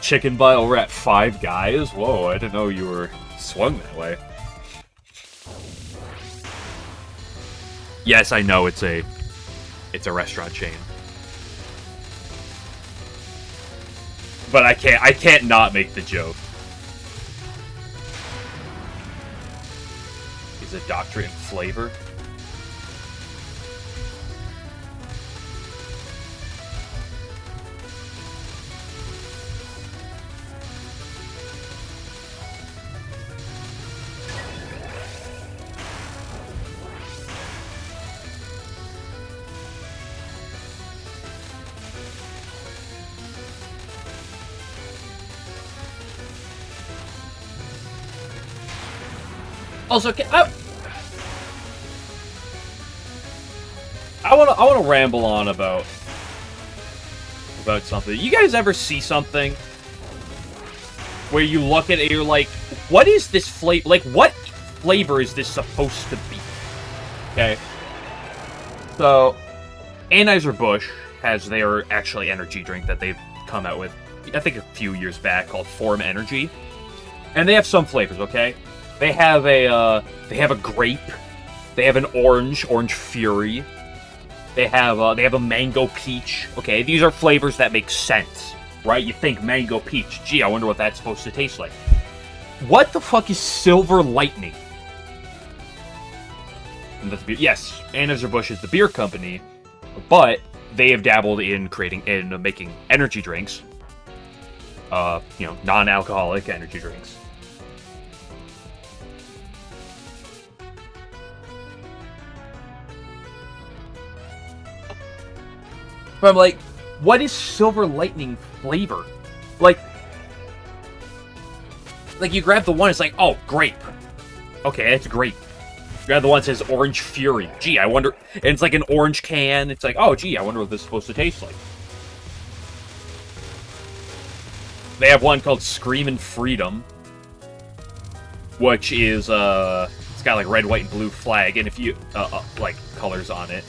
Chicken butt over at Five Guys? Whoa, I didn't know you were swung that way. Yes, I know it's a restaurant chain. But I can't not make the joke. Is a doctorate in flavor? Also, I want to ramble on about something. You guys ever see something where you look at it and you're like, what is this flavor? Like, what flavor is this supposed to be? Okay. So, Anheuser-Busch has their actually energy drink that they've come out with, I think a few years back, called Form Energy. And they have some flavors, okay? They have a grape. They have an orange fury. They have a mango peach. Okay, these are flavors that make sense, right? You think mango peach. Gee, I wonder what that's supposed to taste like. What the fuck is Silver Lightning? And that's beer. Yes, Anheuser-Busch is the beer company, but they have dabbled in making energy drinks. Non-alcoholic energy drinks. But I'm like, what is Silver Lightning flavor? Like you grab the one, it's like, oh, grape. Okay, it's grape. You grab the one that says Orange Fury. Gee, I wonder... And it's like an orange can. It's like, oh, gee, I wonder what this is supposed to taste like. They have one called Screamin' Freedom, which is, it's got like red, white, and blue flag, and if you, like, colors on it.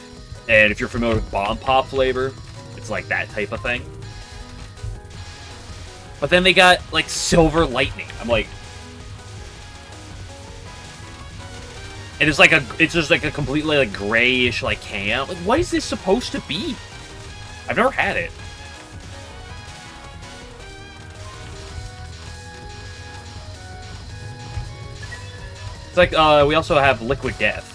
And if you're familiar with Bomb Pop flavor, it's like that type of thing. But then they got, like, Silver Lightning. I'm like... And it's just like a completely like grayish like can. Like, what is this supposed to be? I've never had it. It's like we also have Liquid Death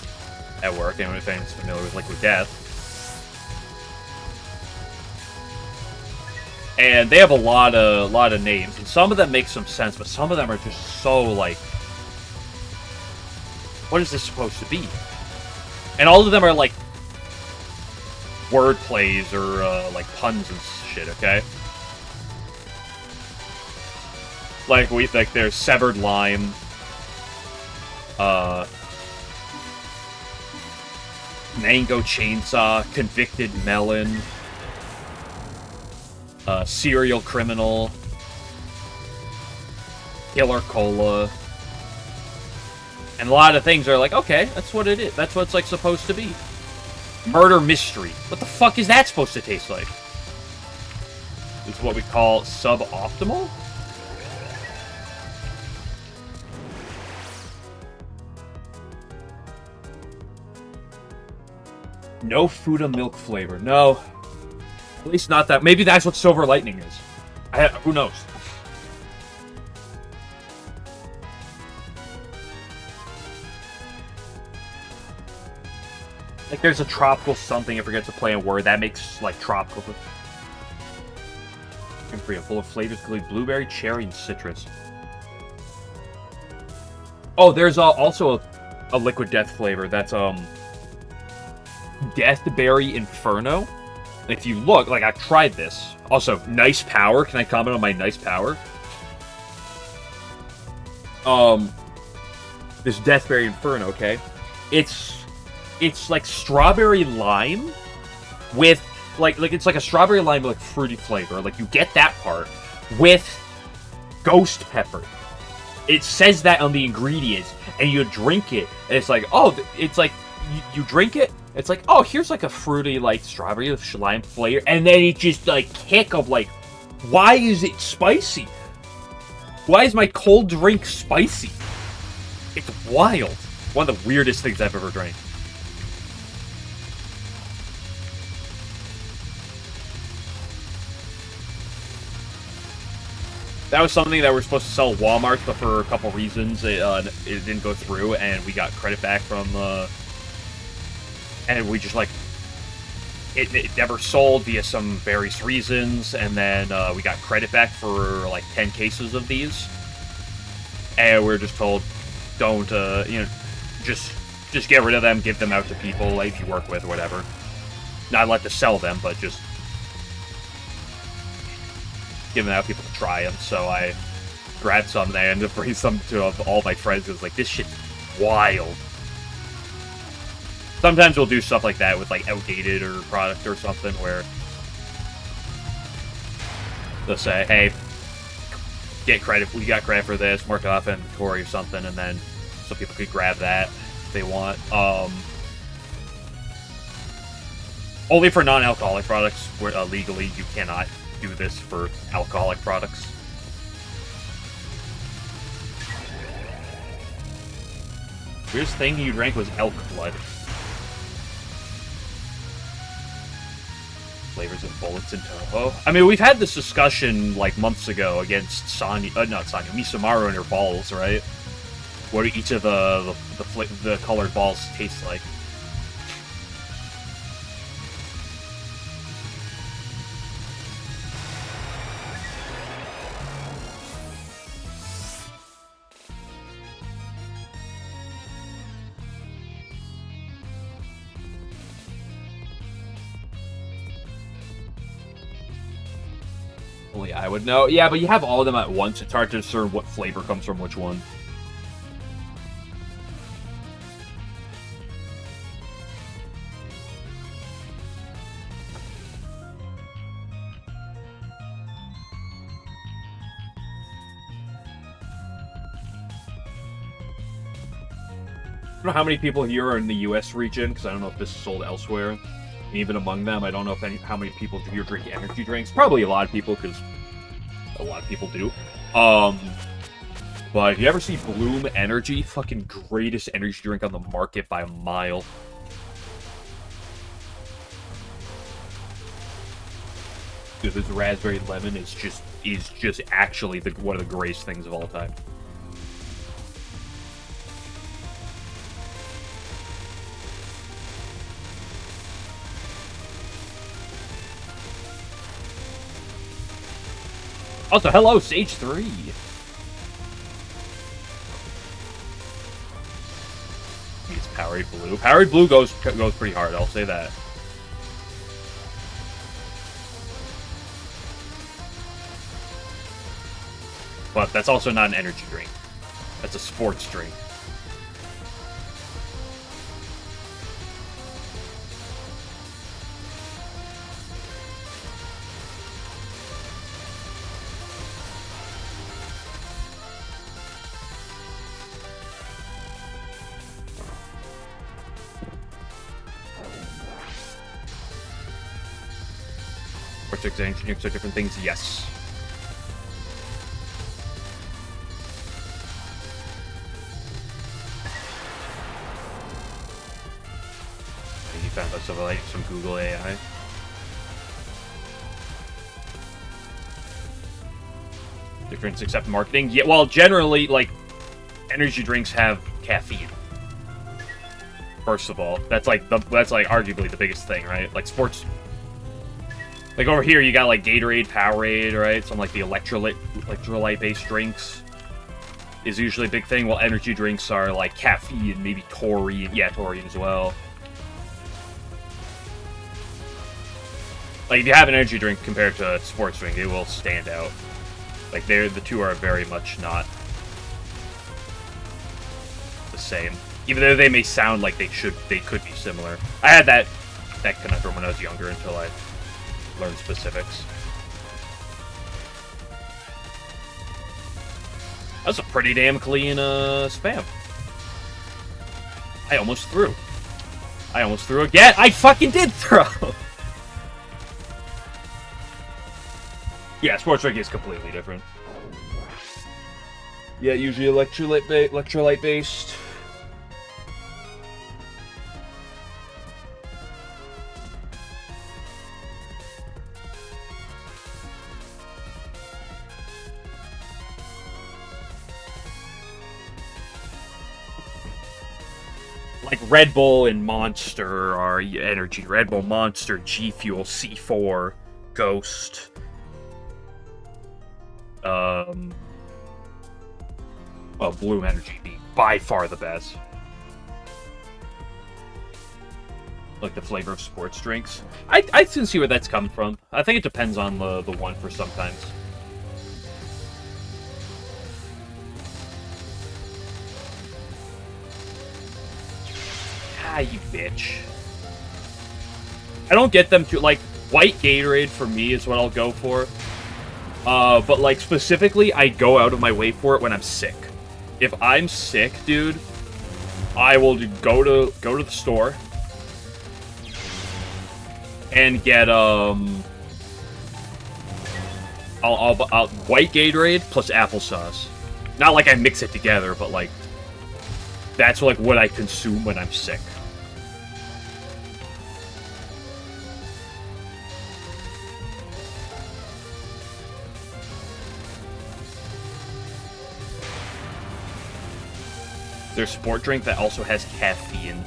at work. Anyone who's familiar with Liquid Death. And they have a lot of names, and some of them make some sense, but some of them are just so like, what is this supposed to be? And all of them are like word plays or like puns and shit. Okay, like there's severed lime, mango chainsaw, convicted melon. Serial criminal, killer cola, and a lot of things are like, okay, that's what it is. That's what it's like supposed to be. Murder mystery. What the fuck is that supposed to taste like? It's what we call suboptimal. No Fuda milk flavor. No. At least not that. Maybe that's what Silver Lightning is. Who knows? Like there's a tropical something, I forget to play a word, that makes like tropical. Full of flavors, including blueberry, cherry, and citrus. Oh, there's also a Liquid Death flavor that's Deathberry Inferno. If you look, like, I've tried this. Also, nice power. Can I comment on my nice power? This Deathberry Inferno, okay? It's like strawberry lime with, like it's like a strawberry lime with, like, fruity flavor. Like, you get that part with ghost pepper. It says that on the ingredients, and you drink it, and it's like, oh, it's like, you drink it, it's like, oh, here's like a fruity, like, strawberry lime flavor, and then it just, like, kick of, like, why is it spicy? Why is my cold drink spicy? It's wild. One of the weirdest things I've ever drank. That was something that we're supposed to sell at Walmart, but for a couple reasons, it didn't go through, and we got credit back from, and we just, like, it never sold via some various reasons, and then we got credit back for, like, 10 cases of these, and we were just told, don't, you know, just get rid of them, give them out to people, like, you work with, or whatever. Not allowed to sell them, but just give them out to people to try them, so I grabbed some, and I ended up bringing some to all my friends. It was like, this shit's wild. Sometimes we'll do stuff like that with, like, outdated or product or something, where they'll say, hey, get credit, we got credit for this, mark it off inventory or something, and then some people could grab that if they want. Only for non-alcoholic products, where legally you cannot do this for alcoholic products. Weirdest thing you drank was elk blood. Flavors of bullets in Touhou. I mean, we've had this discussion, like, months ago against Misamaru and her balls, right? What do each of the colored balls taste like? Only I would know. Yeah, but you have all of them at once. It's hard to discern what flavor comes from which one. I don't know how many people here are in the U.S. region, because I don't know if this is sold elsewhere. And even among them, I don't know if how many people here drink energy drinks. Probably a lot of people, because a lot of people do. But if you ever see Bloom Energy, fucking greatest energy drink on the market by a mile. Dude, this raspberry lemon is just actually one of the greatest things of all time. Also, hello, Stage 3! It's Powered Blue. Powered Blue goes pretty hard, I'll say that. But that's also not an energy drink. That's a sports drink. Sports energy drinks are different things, yes. You found out some like some Google AI. Difference except marketing. Yeah, well, generally, like, energy drinks have caffeine. First of all, that's like arguably the biggest thing, right? Like sports. Like over here, you got like Gatorade, Powerade, right? Some like the electrolyte-based drinks is usually a big thing. While energy drinks are like caffeine, maybe taurine. Yeah, taurine as well. Like if you have an energy drink compared to a sports drink, it will stand out. Like the two are very much not the same. Even though they may sound like they could be similar. I had that conundrum when I was younger until I learn specifics. That's a pretty damn clean spam. I almost threw. I almost threw again. I fucking did throw. Yeah, sports drink is completely different. Yeah, usually electrolyte based. Like Red Bull and Monster are energy. Red Bull, Monster, G Fuel, C4, Ghost. Well, Bloom Energy being by far the best. Like the flavor of sports drinks. I can see where that's coming from. I think it depends on the one for sometimes. Ah, you bitch. I don't get them to, like, white Gatorade for me is what I'll go for. But, like, specifically, I go out of my way for it when I'm sick. If I'm sick, dude, I will go to the store and get, I'll white Gatorade plus applesauce. Not like I mix it together, but, like, that's, like, what I consume when I'm sick. There's sport drink that also has caffeine.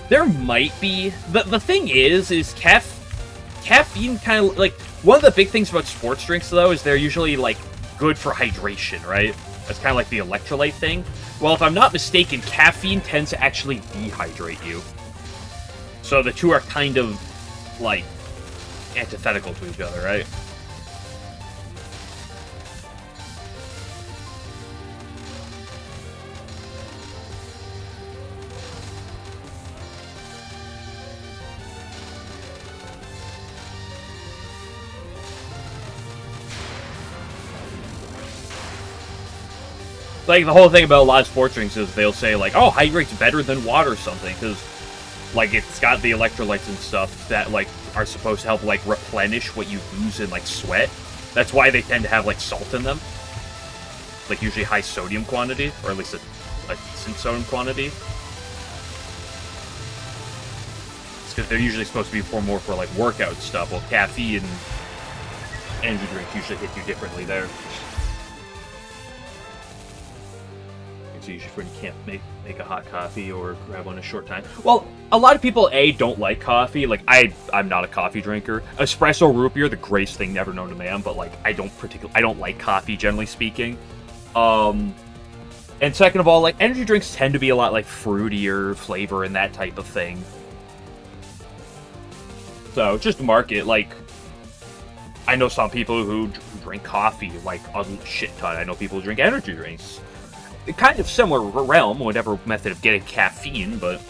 There might be. The thing is caffeine kind of, like, one of the big things about sports drinks, though, is they're usually, like, good for hydration, right? That's kind of like the electrolyte thing. Well, if I'm not mistaken, caffeine tends to actually dehydrate you. So the two are kind of, like, antithetical to each other, right? Like, the whole thing about a lot of sports drinks is they'll say, like, oh, hydrate's better than water or something, because, like, it's got the electrolytes and stuff that, like, are supposed to help, like, replenish what you lose in, like, sweat. That's why they tend to have, like, salt in them. like usually high sodium quantity, or at least a decent sodium quantity. It's because they're usually supposed to be more for like workout stuff. Well, caffeine and energy drinks usually hit you differently there. So usually when you can't make a hot coffee or grab one in a short time. Well, a lot of people don't like coffee. Like I'm not a coffee drinker. Espresso root beer, the greatest thing never known to man. But like I don't like coffee generally speaking. And second of all, like energy drinks tend to be a lot like fruitier flavor and that type of thing. So just market like. I know some people who drink coffee like a shit ton. I know people who drink energy drinks. Kind of similar realm, whatever method of getting caffeine, but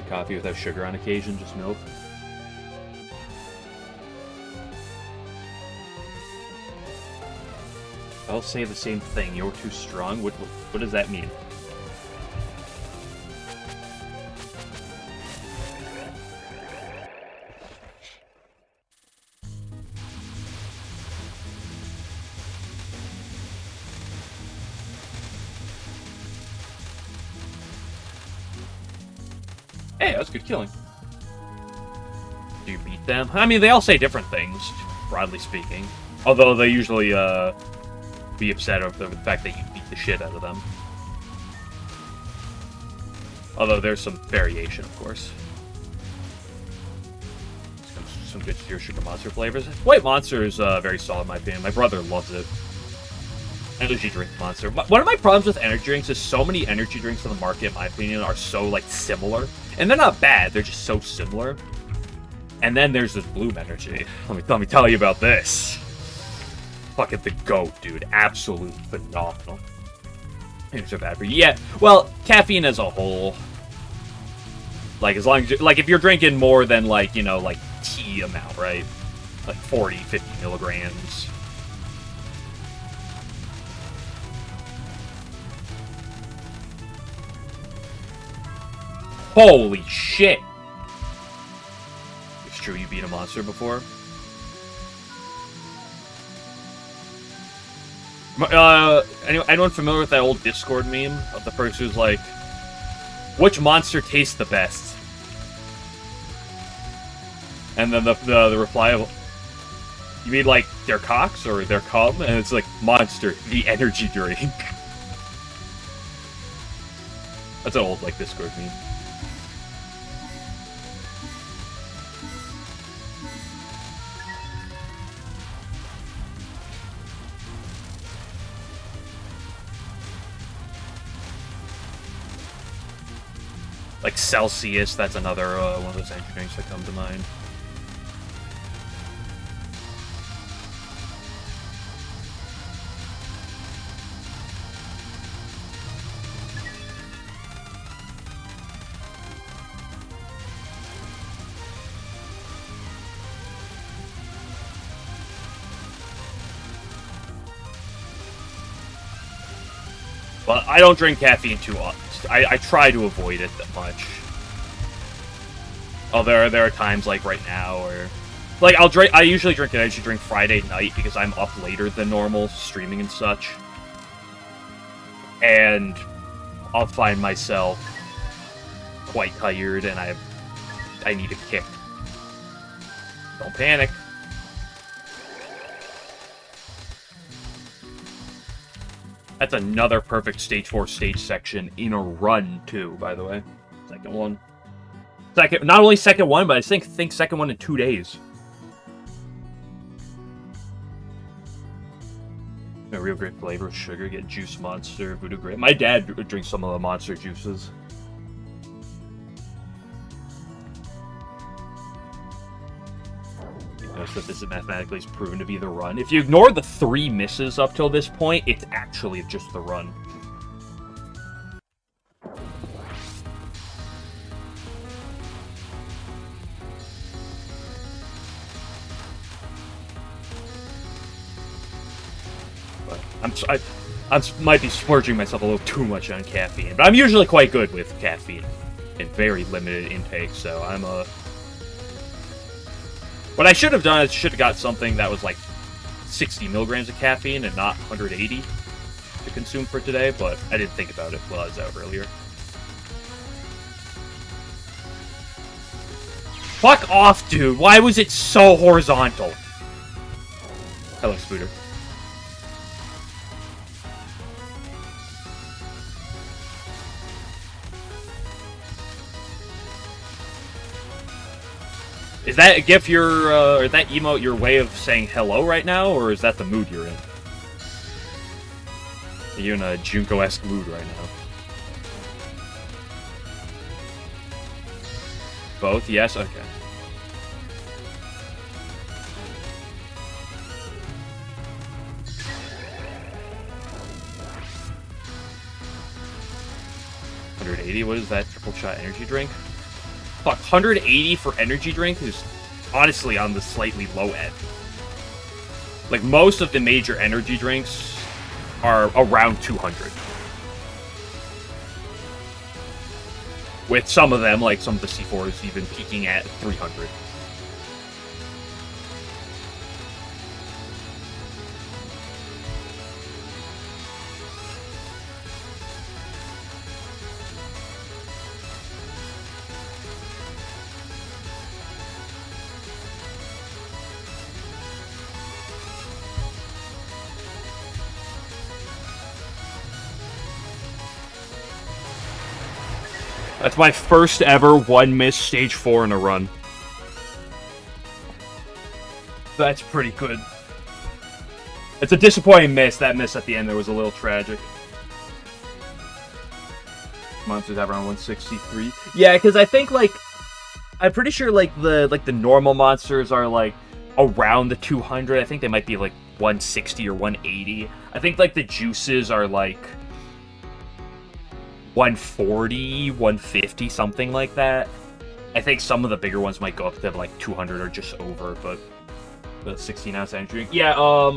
coffee without sugar on occasion, just milk. I'll say the same thing. You're too strong. What does that mean? Hey, that was good killing. Do you beat them? I mean, they all say different things, broadly speaking. Although they usually be upset over the fact that you beat the shit out of them. Although there's some variation, of course. Some good Zero Sugar Monster flavors. White Monster is very solid in my opinion. My brother loves it. Energy drink monster. One of my problems with energy drinks is so many energy drinks on the market, in my opinion, are so, like, similar. And they're not bad, they're just so similar. And then there's this Bloom Energy. Let me tell you about this. Fucking the GOAT, dude. Absolute phenomenal. It's so bad for you. Yeah, well, caffeine as a whole. Like, as long as, like, if you're drinking more than, like, you know, like, tea amount, right? Like 40, 50 milligrams. Holy shit! It's true you beat a monster before. Anyone familiar with that old Discord meme of the person who's like, which monster tastes the best? And then the reply of, you mean like their cocks or their cum? And it's like, Monster, the energy drink. That's an old like Discord meme. Like Celsius, that's another one of those energy drinks that come to mind. But I don't drink caffeine too often. I try to avoid it that much. Oh, there are times like right now where, like, I usually drink an energy drink Friday night because I'm up later than normal, streaming and such. And I'll find myself quite tired and I need a kick. Don't panic. That's another perfect Stage 4 stage section in a run, too, by the way. Second one. Not only second one, but I think second one in 2 days. A real great flavor of sugar. Get Juice Monster, Voodoo Grape. My dad drinks some of the Monster juices. That this mathematically is proven to be the run. If you ignore the 3 misses up till this point, it's actually just the run. But I might be splurging myself a little too much on caffeine, but I'm usually quite good with caffeine in very limited intake, so I'm a... What I should have done is should have got something that was like 60 milligrams of caffeine and not 180 to consume for today, but I didn't think about it while I was out earlier. Fuck off, dude. Why was it so horizontal? Hello, Spooter. Is that a GIF or that emote your way of saying hello right now, or is that the mood you're in? Are you in a Junko-esque mood right now? Both? Yes? Okay. $180? What is that triple shot energy drink? Fuck, 180 for energy drink is honestly on the slightly low end. Like, most of the major energy drinks are around 200. With some of them, like some of the C4s, even peaking at 300. That's my first ever one miss stage 4 in a run. That's pretty good. It's a disappointing miss. That miss at the end there was a little tragic. Monsters have around 163. Yeah, because I think like I'm pretty sure like the normal monsters are like around the 200. I think they might be like 160 or 180. I think like the juices are like 140, 150, something like that. I think some of the bigger ones might go up to like 200 or just over, but the 16-ounce energy drink. Yeah, I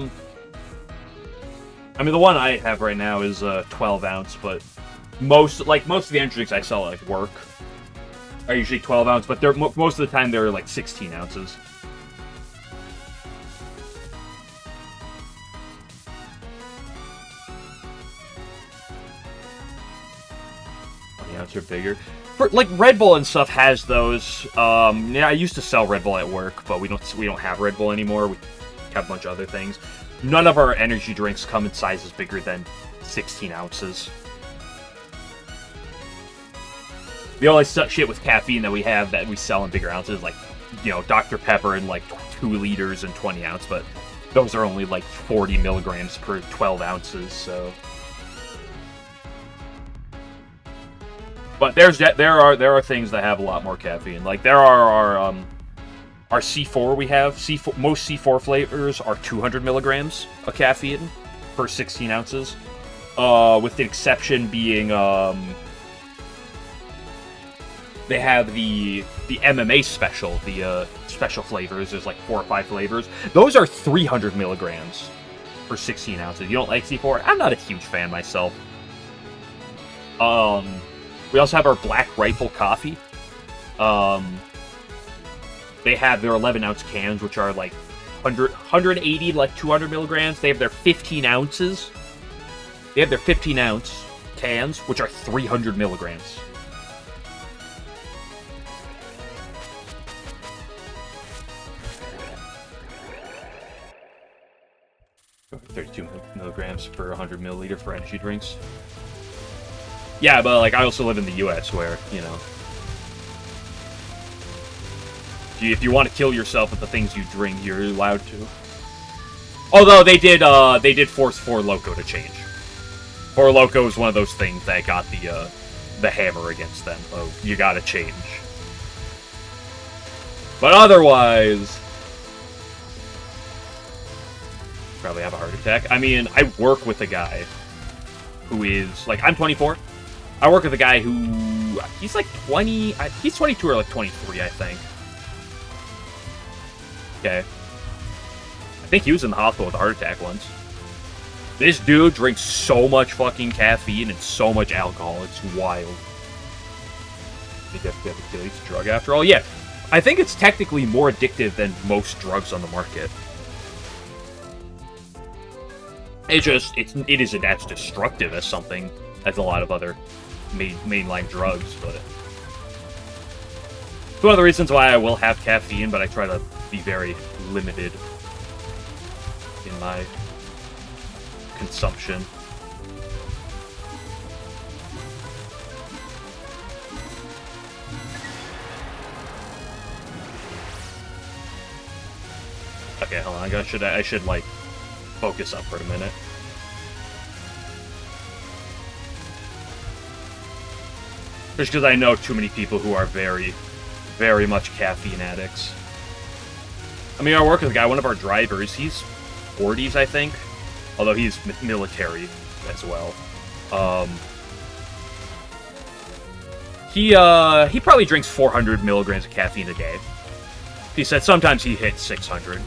mean, the one I have right now is 12-ounce, but most of the energy drinks I sell at like work are usually 12-ounce, but they're most of the time they're like 16 ounces. Are bigger. For, like Red Bull and stuff has those. Yeah, I used to sell Red Bull at work, but we don't have Red Bull anymore. We have a bunch of other things. None of our energy drinks come in sizes bigger than 16 ounces. The only shit with caffeine that we have that we sell in bigger ounces, like, you know, Dr. Pepper in like 2 liters and 20 ounce, but those are only like 40 milligrams per 12 ounces, so. But there are things that have a lot more caffeine. Like there are our C4 we have. Most C4 flavors are 200 milligrams of caffeine per 16 ounces. With the exception being they have the MMA special, the special flavors. There's like 4 or 5 flavors. Those are 300 milligrams per 16 ounces. You don't like C4? I'm not a huge fan myself. We also have our Black Rifle coffee. They have their 11-ounce cans, which are like 180 to like 200 milligrams. They have their 15 ounces. They have their 15-ounce cans, which are 300 milligrams. $32 milligrams per 100 milliliter for energy drinks. Yeah, but like I also live in the U.S. where, you know, if you want to kill yourself with the things you drink, you're allowed to. Although they did force Four Loko to change. Four Loko is one of those things that got the hammer against them. Oh, you gotta change. But otherwise, probably have a heart attack. I mean, I work with a guy who is like, I'm 24. I work with a guy who, he's like 20, he's 22 or like 23, I think. Okay. I think he was in the hospital with a heart attack once. This dude drinks so much fucking caffeine and so much alcohol, it's wild. They definitely have to kill each drug after all. Yeah, I think it's technically more addictive than most drugs on the market. It isn't as destructive as something as a lot of other mainline drugs, but it's one of the reasons why I will have caffeine, but I try to be very limited in my consumption. Okay, hold on. I should like focus up for a minute. Just because I know too many people who are very, very much caffeine addicts. I mean, I work with a guy, one of our drivers, he's 40s, I think. Although he's military as well. He probably drinks 400 milligrams of caffeine a day. He said sometimes he hits 600.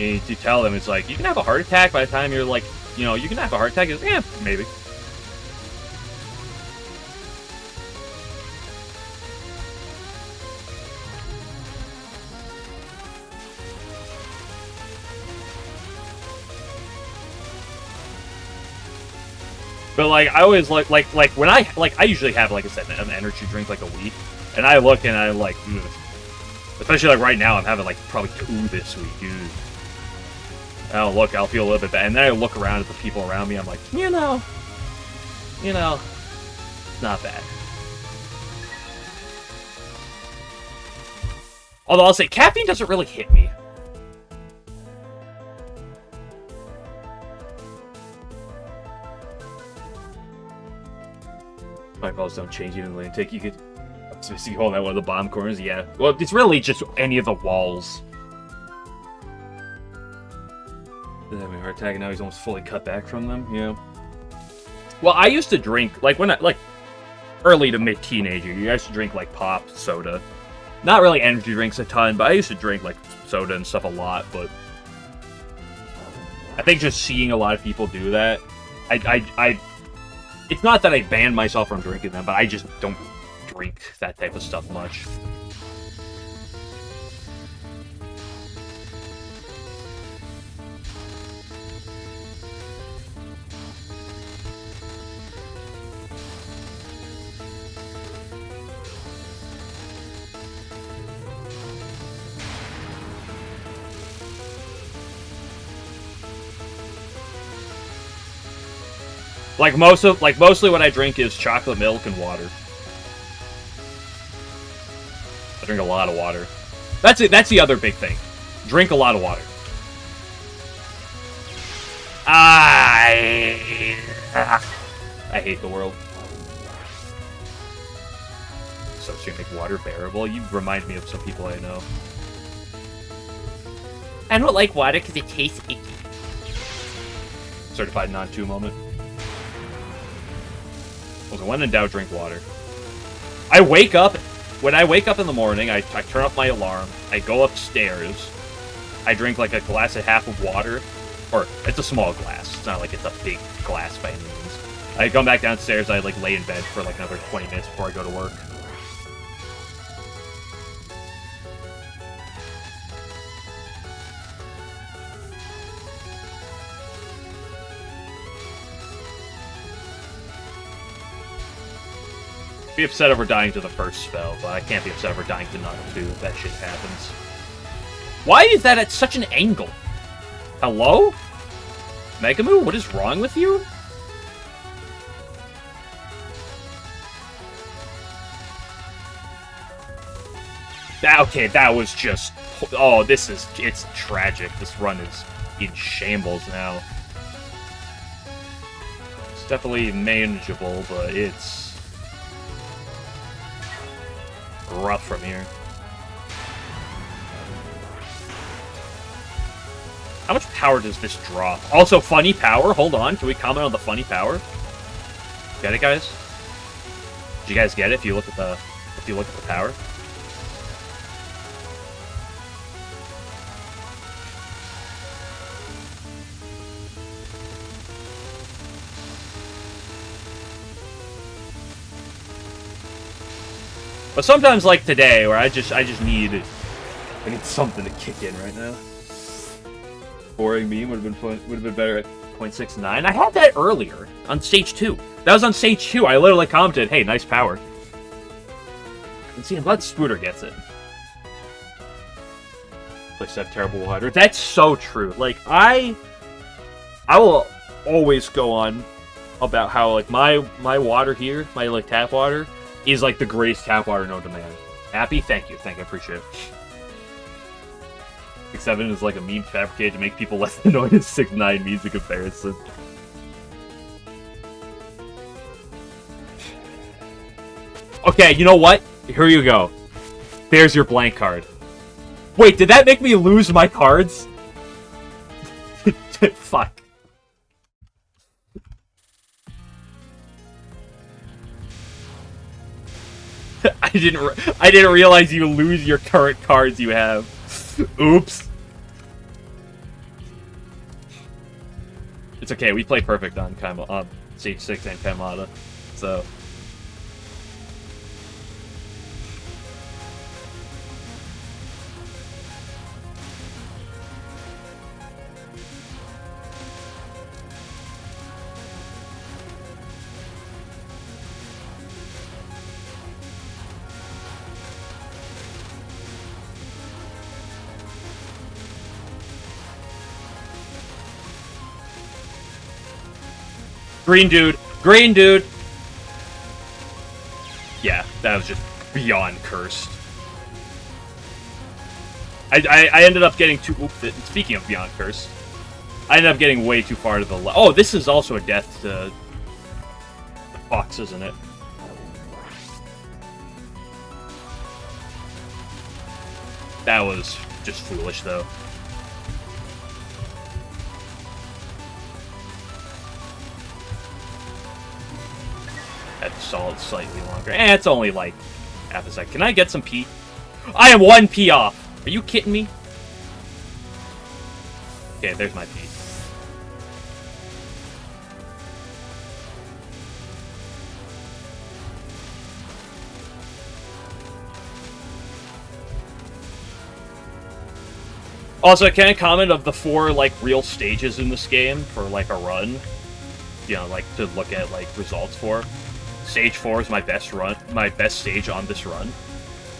And you tell them, it's like, you can have a heart attack by the time you're like, you know, you can have a heart attack. Yeah, maybe. But like, I always like when I usually have, like I said, an energy drink like a week, and I look and I like, ugh. Especially like right now, I'm having like probably 2 this week, dude. I'll look, I'll feel a little bit bad, and then I look around at the people around me, I'm like, you know, not bad. Although I'll say, caffeine doesn't really hit me. My balls don't change even when they take. You could see hold that one of the bottom corners. Yeah. Well, it's really just any of the walls. Did having a heart attack, and now he's almost fully cut back from them. Yeah. Well, I used to drink like when I early to mid teenager. You used to drink like pop, soda, not really energy drinks a ton, but I used to drink like soda and stuff a lot. But I think just seeing a lot of people do that, it's not that I banned myself from drinking them, but I just don't drink that type of stuff much. Mostly what I drink is chocolate milk and water. I drink a lot of water. That's it. That's the other big thing. Drink a lot of water. I hate the world. So it's gonna make water bearable. You remind me of some people I know. I don't like water because it tastes icky. Certified non-2 moment. Also, when in doubt, drink water. I wake up. When I wake up in the morning, I turn off my alarm. I go upstairs. I drink like a glass and a half of water. Or, it's a small glass. It's not like it's a big glass by any means. I come back downstairs. I like lay in bed for like another 20 minutes before I go to work. Be upset over dying to the first spell, but I can't be upset over dying to none two if that shit happens. Why is that at such an angle? Hello? MegUwU, what is wrong with you? Okay, that was just... Oh, it's tragic. This run is in shambles now. It's definitely manageable, but it's... rough from here. How much power does this drop? Also, funny power. Hold on. Can we comment on the funny power? Get it, guys? Did you guys get it? If you look at the power. But sometimes, like today, where I just need something to kick in right now. Boring meme would have been better at 0.69. I had that earlier on stage 2. That was on stage 2. I literally commented, "Hey, nice power." And see, Blood Spooter gets it. Place have terrible water. That's so true. Like I will always go on about how like my water here, my like tap water, is like the greatest tap water known to man. Happy? Thank you, appreciate it. 6-7 is like a meme fabricated to make people less annoyed as 6-9 means in comparison. Okay, you know what? Here you go. There's your blank card. Wait, did that make me lose my cards? Fuck. I didn't realize you lose your current cards you have. Oops. It's okay, we play perfect on stage 6 and Kaimata, so... Green dude! Green dude! Yeah, that was just beyond cursed. I ended up getting too... Oops, speaking of beyond cursed, I ended up getting way too far to the left. Oh, this is also a death to the fox, isn't it? That was just foolish, though. That's solid slightly longer. It's only like half a second. Can I get some P? I am 1 P off. Are you kidding me? Okay, there's my P. Also, can I comment of the 4 like real stages in this game for like a run? You know, like to look at like results for. Stage 4 is my best stage on this run.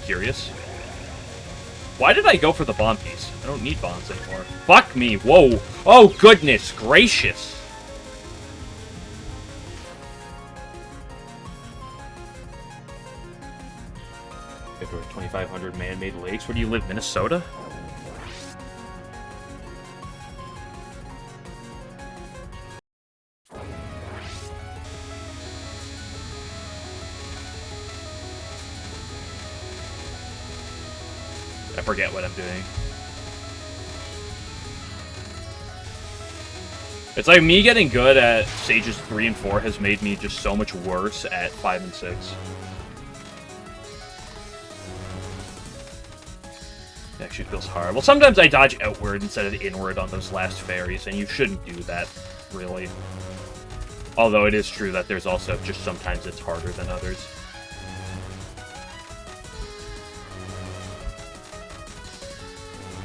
Curious. Why did I go for the bomb piece? I don't need bombs anymore. Fuck me, whoa. Oh, goodness gracious. If there were 2,500 man-made lakes, where do you live, Minnesota? I forget what I'm doing. It's like me getting good at stages 3 and 4 has made me just so much worse at 5 and 6. It actually feels hard. Well, sometimes I dodge outward instead of inward on those last fairies, and you shouldn't do that, really. Although it is true that there's also just sometimes it's harder than others.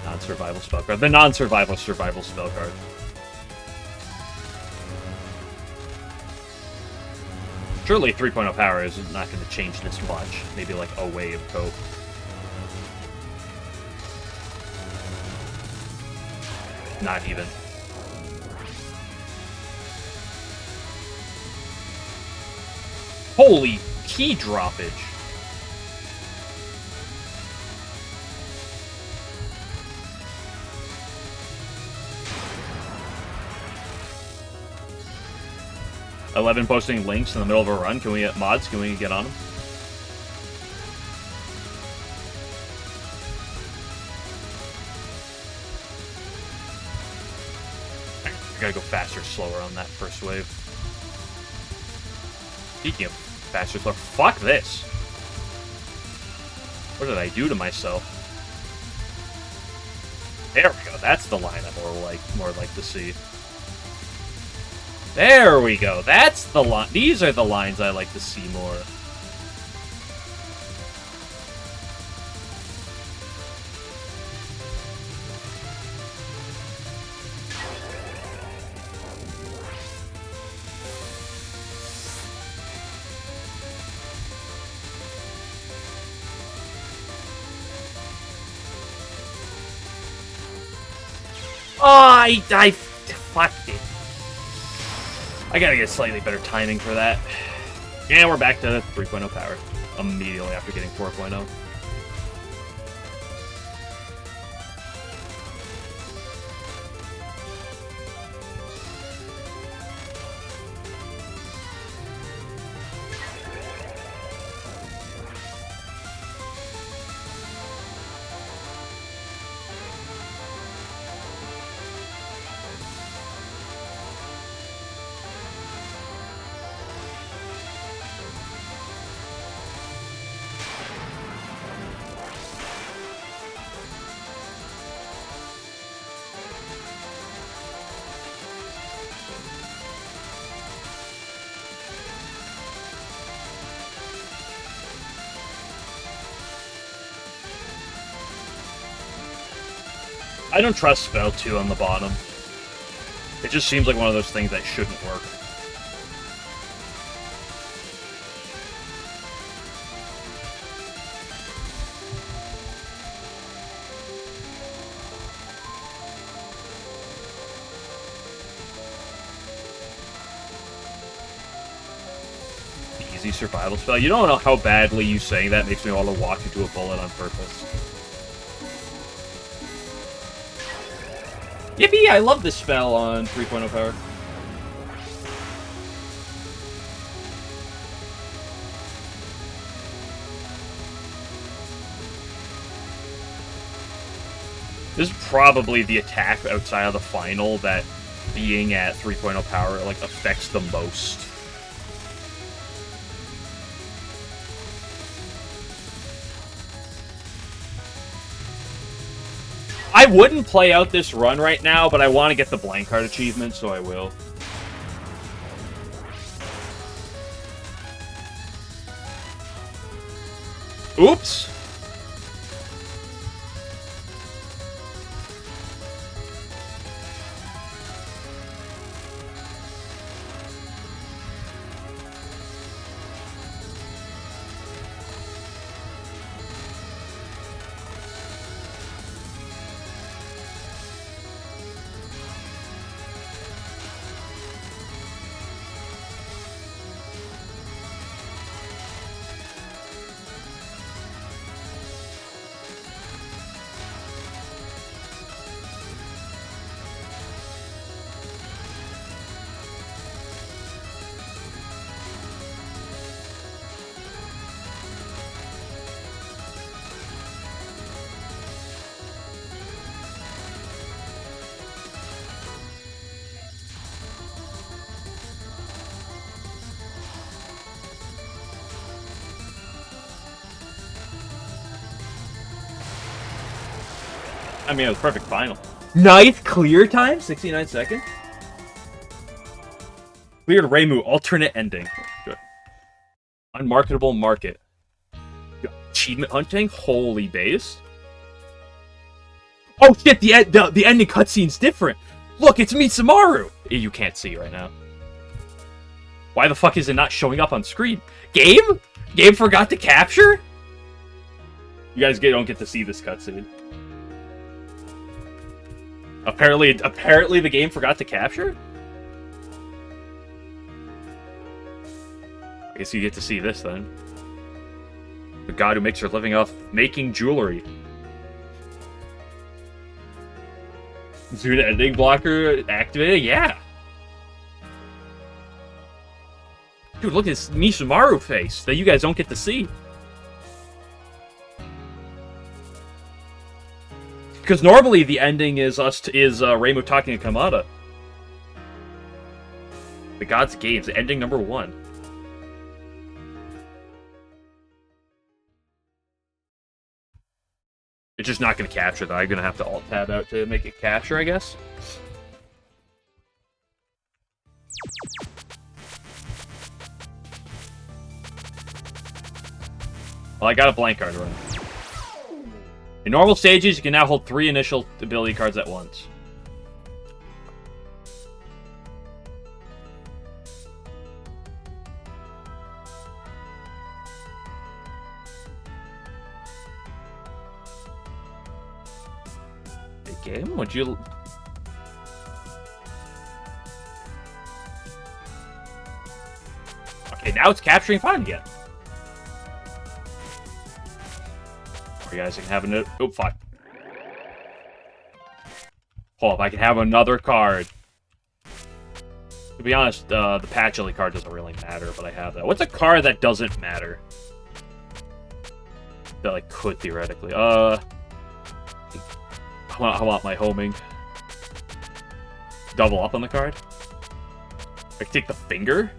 Non-survival spell card. The non-survival survival spell card. Surely 3.0 power is not going to change this much. Maybe like a wave cope. Not even. Holy key droppage. $11 posting links in the middle of a run. Can we get mods? Can we get on them? I gotta go faster, slower on that first wave. Speaking of faster, slower, fuck this. What did I do to myself? There we go. That's the line I more like to see. There we go. That's the line. These are the lines I like to see more. I fucked it. I gotta get slightly better timing for that. And we're back to 3.0 power immediately after getting 4.0. I don't trust Spell 2 on the bottom. It just seems like one of those things that shouldn't work. Easy survival spell. You don't know how badly you saying that makes me want to walk into a bullet on purpose. Yippee! I love this spell on 3.0 power. This is probably the attack outside of the final that being at 3.0 power like affects the most. I wouldn't play out this run right now, but I want to get the blank card achievement, so I will. Oops! I mean, it was perfect final. Ninth clear time? 69 seconds? Cleared Reimu, alternate ending. Good. Unmarketable market. Achievement hunting? Holy base. Oh shit, the ending cutscene's different. Look, it's Mitsumaru. You can't see right now. Why the fuck is it not showing up on screen? Game? Game forgot to capture? You guys don't get to see this cutscene. Apparently the game forgot to capture? I guess you get to see this then. The god who makes her living off making jewelry. Zoom ending blocker activated? Yeah. Dude, look at this Mitsumaru face that you guys don't get to see. Because normally the ending is Reimu talking to Kamada. The Gods Games, ending number 1. It's just not going to capture that. I'm going to have to alt-tab out to make it capture, I guess. Well, I got a blank card run. In normal stages, you can now hold 3 initial ability cards at once. The game? Would you... Okay, now it's capturing fine again. You guys can have a... Oh, fuck. Hold up, I can have another card. To be honest, the Patchouli card doesn't really matter, but I have that. What's a card that doesn't matter? That I could, theoretically. I want my homing. Double up on the card? I can take the finger?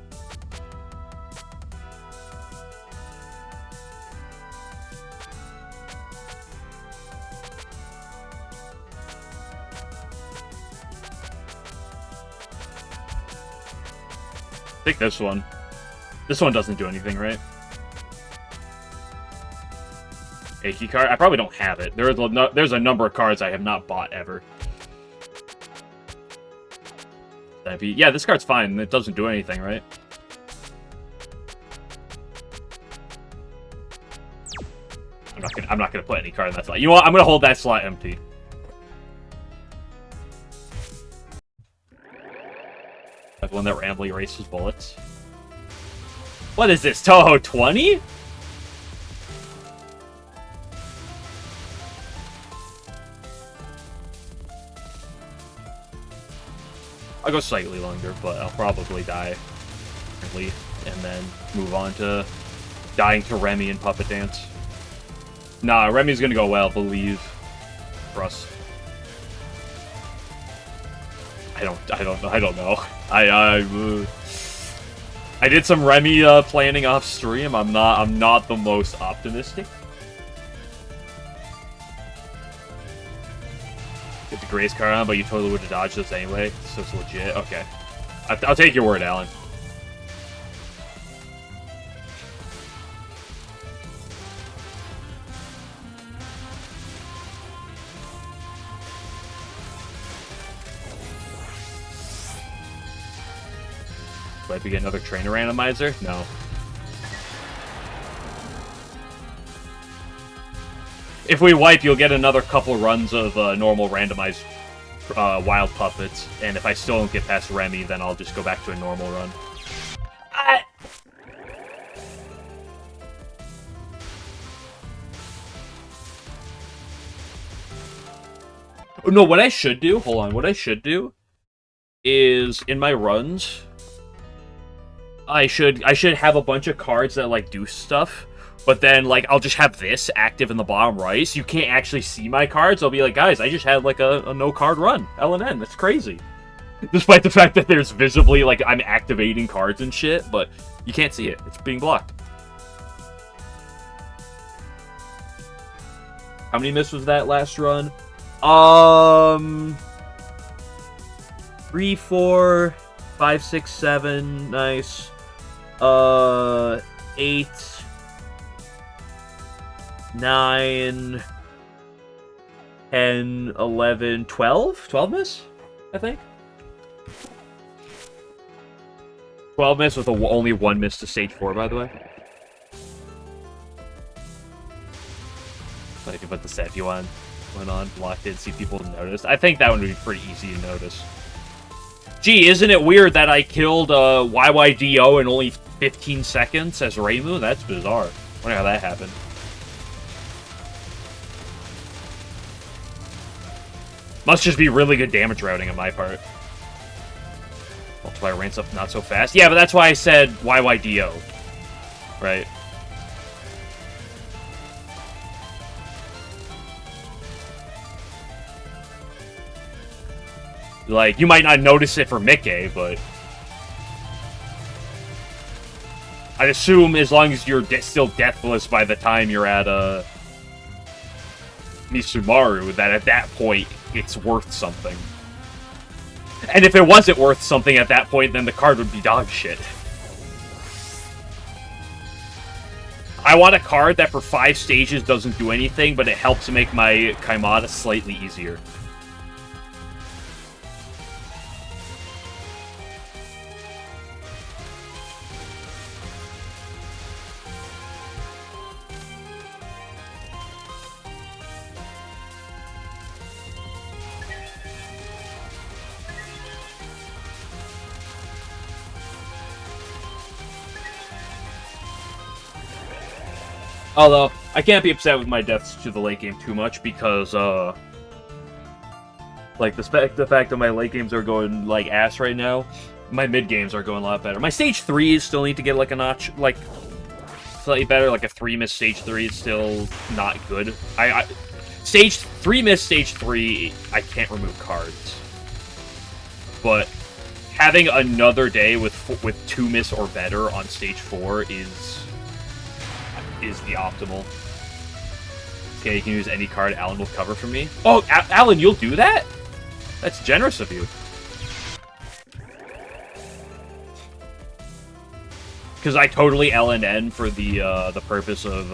Take this one. This one doesn't do anything, right? Achy card? I probably don't have it. There's a number of cards I have not bought ever. Yeah, this card's fine. It doesn't do anything, right? I'm not gonna put any card in that slot. You know what? I'm gonna hold that slot empty. Like one that randomly erases bullets. What is this? Touhou 20? I'll go slightly longer, but I'll probably die early and then move on to dying to Remy and Puppet Dance. Nah, Remy's gonna go well, believe. For us. I don't know. I did some Remy planning off stream. I'm not the most optimistic. Get the Grace card on, but you totally would have dodged this anyway, so it's legit. Okay. I'll take your word, Alan. Might we get another trainer randomizer? No. If we wipe, you'll get another couple runs of normal randomized wild puppets, and if I still don't get past Remy, then I'll just go back to a normal run. No, what I should do, hold on, what I should do is, in my runs, I should have a bunch of cards that, like, do stuff, but then, like, I'll just have this active in the bottom right, so you can't actually see my cards. I'll be like, guys, I just had, like, a no-card run. LNN, that's crazy. Despite the fact that there's visibly, like, I'm activating cards and shit, but you can't see it. It's being blocked. How many misses was that last run? 3, 4, 5, 6, 7, nice. 8, 9, 10, 11, 12? 12 miss, I think? 12 miss with only 1 miss to stage 4, by the way. I can put the set you on. Went on, blocked it, see if people notice. I think that one would be pretty easy to notice. Gee, isn't it weird that I killed YYDO in only 15 seconds as Reimu? That's bizarre. I wonder how that happened. Must just be really good damage routing on my part. Multiplier ramps up not so fast. Yeah, but that's why I said YYDO. Right. Like, you might not notice it for Mickey, but I'd assume as long as you're still deathless by the time you're at Misumaru, that at that point, it's worth something. And if it wasn't worth something at that point, then the card would be dog shit. I want a card that for 5 stages doesn't do anything, but it helps make my Kaimata slightly easier. Although, I can't be upset with my deaths to the late game too much, because, like, the fact that my late games are going, like, ass right now, my mid games are going a lot better. My stage 3s still need to get, like, a notch, like, slightly better. Like, a 3 miss stage 3 is still not good. Stage 3 miss stage 3, I can't remove cards. But having another day with 2 miss or better on stage 4 is the optimal. Okay, you can use any card Alan will cover for me. Oh, Alan, you'll do that? That's generous of you. Because I totally LNN for the purpose of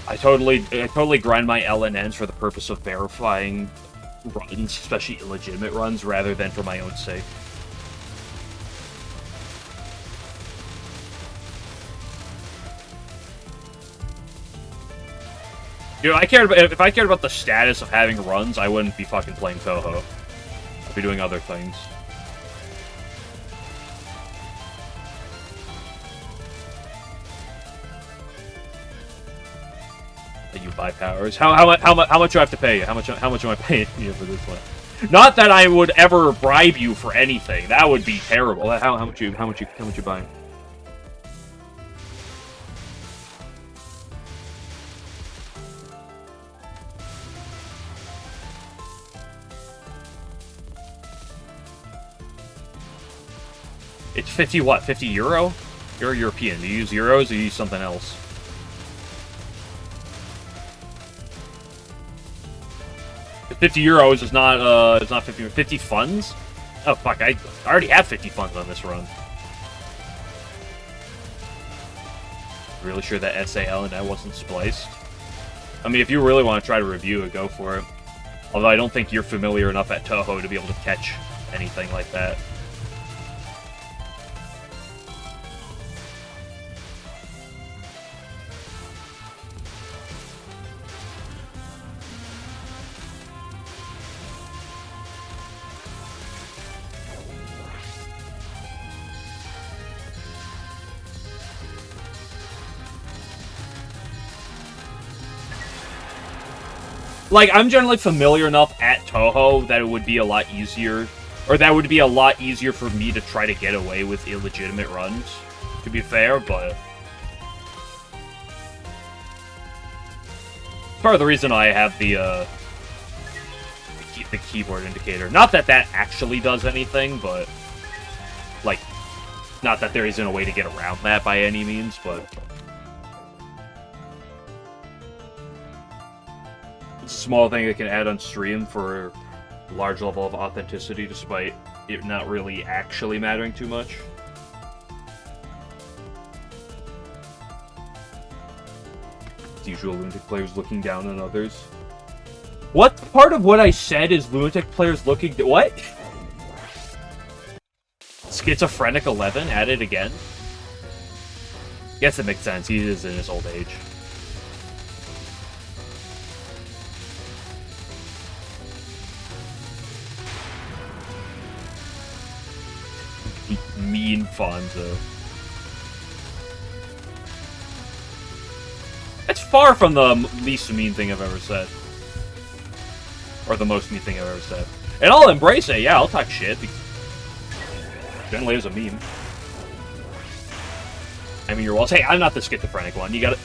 I totally grind my LNNs for the purpose of verifying runs, especially illegitimate runs, rather than for my own sake. Dude, if I cared about the status of having runs, I wouldn't be fucking playing Touhou. I'd be doing other things. That you buy powers. How much do I have to pay you? How much am I paying you for this one? Not that I would ever bribe you for anything. That would be terrible. How much you buying? It's 50 what? 50 euro? You're European. Do you use euros or do you use something else? €50 is not, it's not 50 funds? Oh, fuck, I already have 50 funds on this run. Really sure that SAL and that wasn't spliced? I mean, if you really want to try to review it, go for it. Although I don't think you're familiar enough at Touhou to be able to catch anything like that. Like, I'm generally familiar enough at Touhou that it would be a lot easier, or that would be a lot easier for me to try to get away with illegitimate runs, to be fair, but part of the reason I have the keyboard indicator. Not that that actually does anything, but, like, not that there isn't a way to get around that by any means, but small thing that can add on stream for a large level of authenticity, despite it not really actually mattering too much. It's usual lunatic players looking down on others. What part of what I said is lunatic players looking... What? Schizophrenic 11? At it again? Guess it makes sense. He is in his old age. Mean Fonzo. That's far from the least mean thing I've ever said. Or the most mean thing I've ever said. And I'll embrace it, yeah, I'll talk shit. Generally, it was a meme. I mean, your walls. Hey, I'm not the schizophrenic one. You gotta...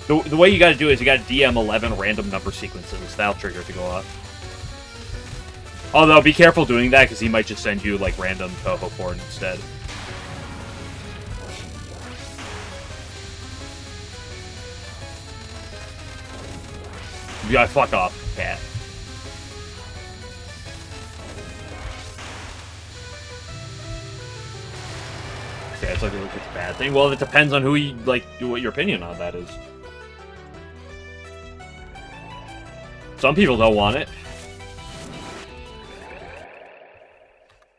The way you gotta do it is you gotta DM 11 random number sequences. That'll trigger it to go off. Although, be careful doing that, because he might just send you, like, random Touhou porn instead. Yeah, fuck off, cat. Okay, it's like it's a bad thing. Well, it depends on who you, like, what your opinion on that is. Some people don't want it.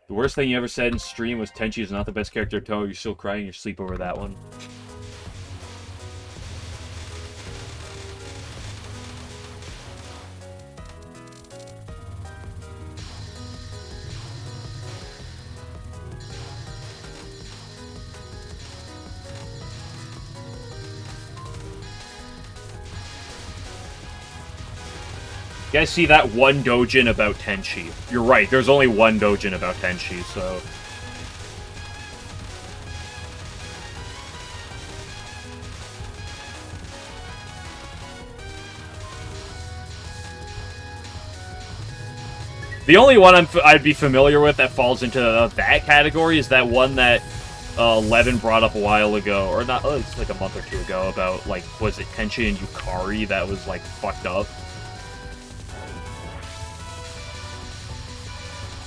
The worst thing you ever said in stream was Tenchi is not the best character in Touhou. You're still crying in your sleep over that one. You guys see that one doujin about Tenchi. You're right, there's only one doujin about Tenchi, so... The only one I'd be familiar with that falls into that category is that one that Levin brought up a while ago, or not, it's like a month or two ago, about, like, was it Tenchi and Yukari that was, like, fucked up?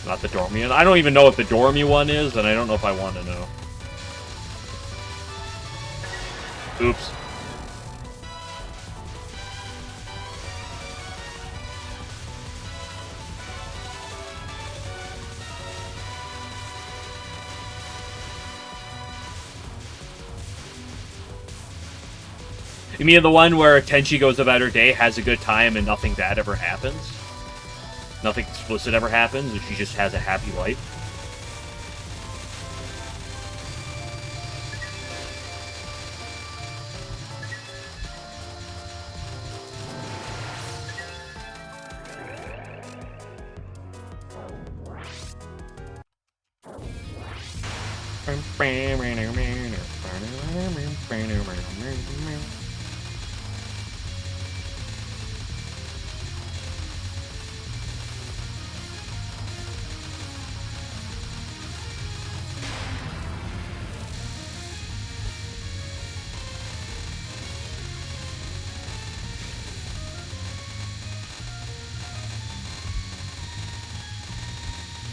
Not the Dormy one. I don't even know what the Dormy one is, and I don't know if I want to know. Oops. You mean the one where Tenchi goes about her day, has a good time, and nothing bad ever happens? Nothing explicit ever happens, and she just has a happy life?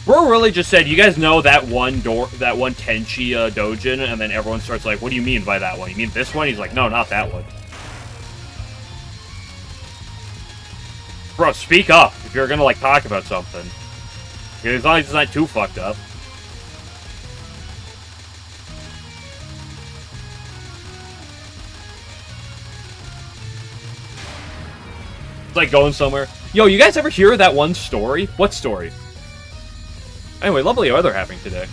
Bro really just said, you guys know that one Tenchi doujin, and then everyone starts like, what do you mean by that one? You mean this one? He's like, no, not that one. Bro, speak up if you're gonna, like, talk about something. As long as it's not too fucked up. It's like going somewhere. Yo, you guys ever hear that one story? What story? Anyway, lovely weather happening today.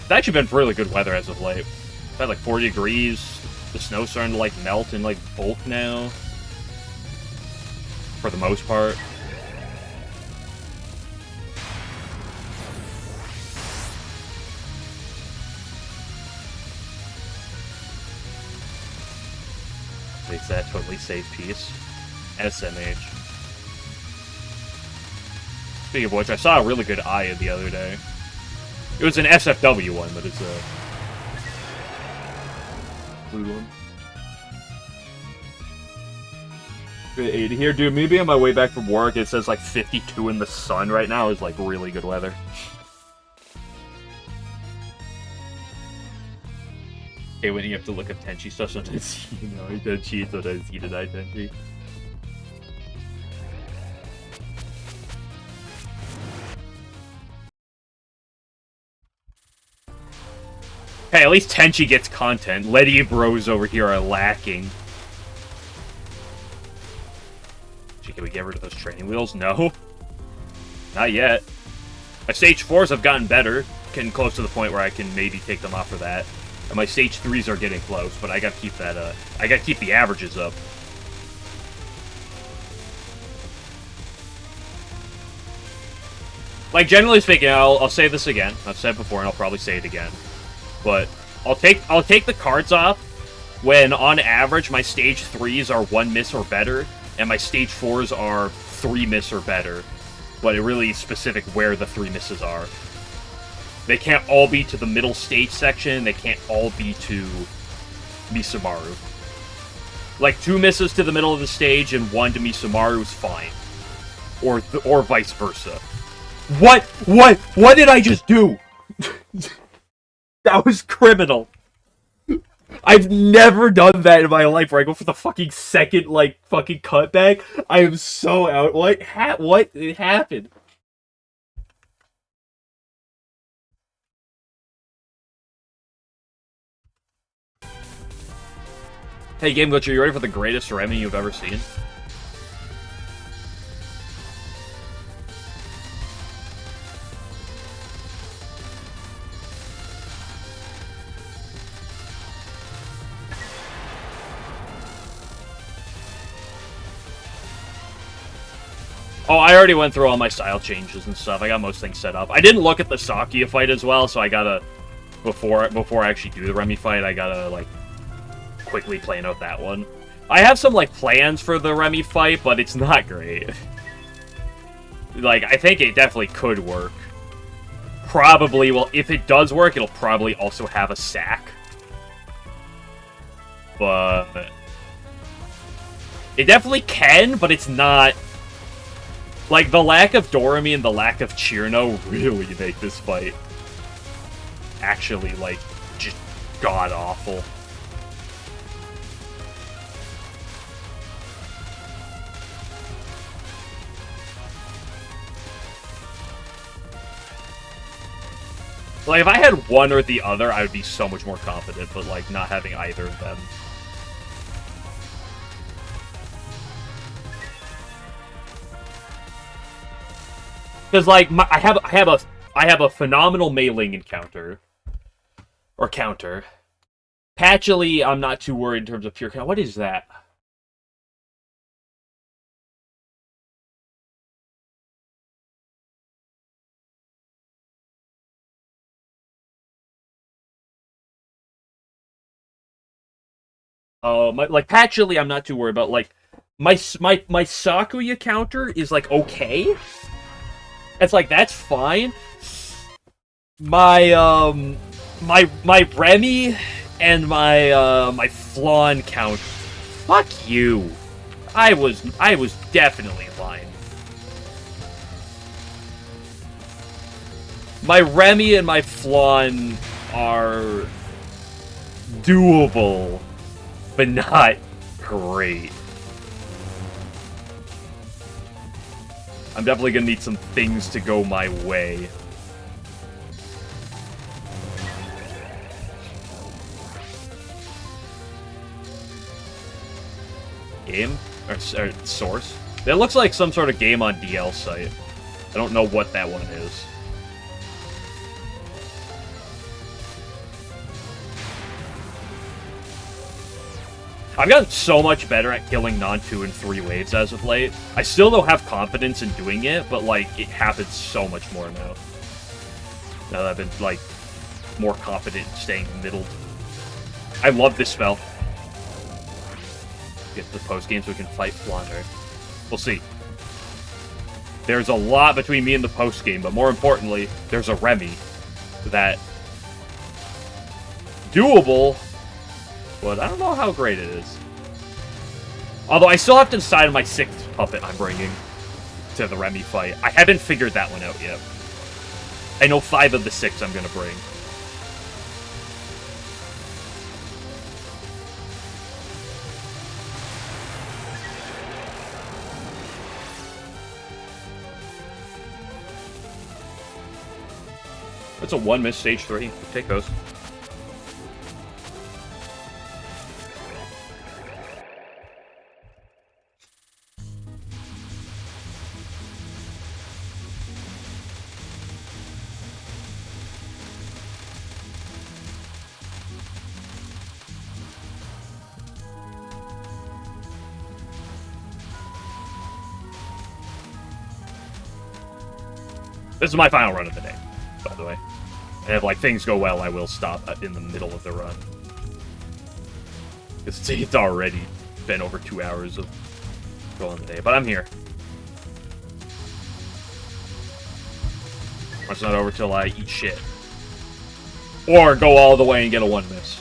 It's actually been really good weather as of late. It's had like 40 degrees. The snow's starting to like melt in like bulk now. For the most part. Makes that totally safe piece. SMH. Speaking of which, I saw a really good Aya the other day. It was an SFW one, but it's a blue one. Good 80 here. Dude, me being on my way back from work, it says like 52 in the sun right now is like really good weather. Hey, when you have to look up Tenchi stuff, sometimes you know Tenchi, sometimes you deny Tenchi. Hey, at least Tenchi gets content. Letty bros over here are lacking. Gee, can we get rid of those training wheels? No. Not yet. My stage 4s have gotten better. Getting close to the point where I can maybe take them off for that. And my stage 3s are getting close, but I gotta keep that, I gotta keep the averages up. Like, generally speaking, I'll say this again. I've said it before, and I'll probably say it again. But I'll take the cards off when, on average, my stage 3s are 1 miss or better, and my stage 4s are 3 miss or better. But it really is specific where the 3 misses are. They can't all be to the middle stage section, they can't all be to Misamaru. Like, 2 misses to the middle of the stage and 1 to Misamaru is fine. Or vice versa. What did I just do? That was criminal. I've never done that in my life where I go for the fucking second, like, fucking cutback. I am so out. What happened? Hey, Game Glitch, are you ready for the greatest Remy you've ever seen? Oh, I already went through all my style changes and stuff. I got most things set up. I didn't look at the Sakuya fight as well, so I gotta... Before I actually do the Remy fight, I gotta, like, quickly plan out that one. I have some, like, plans for the Remy fight, but it's not great. Like, I think it definitely could work. Probably, well, if it does work, it'll probably also have a sack. But... It definitely can, but it's not... Like, the lack of Doremi and the lack of Chirno really make this fight actually, like, just god-awful. Like, if I had one or the other, I would be so much more confident, but, like, not having either of them. Because, like, I have a phenomenal Mei-Ling encounter. Or counter. Patchily, I'm not too worried in terms of pure count. What is that? Like, patchily, I'm not too worried about, like, my Sakuya counter is, like, okay. It's like, that's fine. My Remy and my Flan count. Fuck you. I was definitely lying. My Remy and my Flan are doable, but not great. I'm definitely gonna need some things to go my way. Game? Or source? That looks like some sort of game on DL site. I don't know what that one is. I've gotten so much better at killing non-2 and 3 waves as of late. I still don't have confidence in doing it, but, like, it happens so much more now. Now that I've been, like, more confident in staying middle. I love this spell. Get to the post-game so we can fight Flounder. We'll see. There's a lot between me and the post-game, but more importantly, there's a Remy that... doable, but I don't know how great it is. Although I still have to decide on my 6th puppet I'm bringing to the Remy fight. I haven't figured that one out yet. I know 5 of the 6 I'm going to bring. That's a 1-miss stage 3. Take those. This is my final run of the day, by the way. And if, like, things go well, I will stop in the middle of the run. It's already been over 2 hours of going the day, but I'm here. It's not over till I eat shit. Or go all the way and get a 1-miss.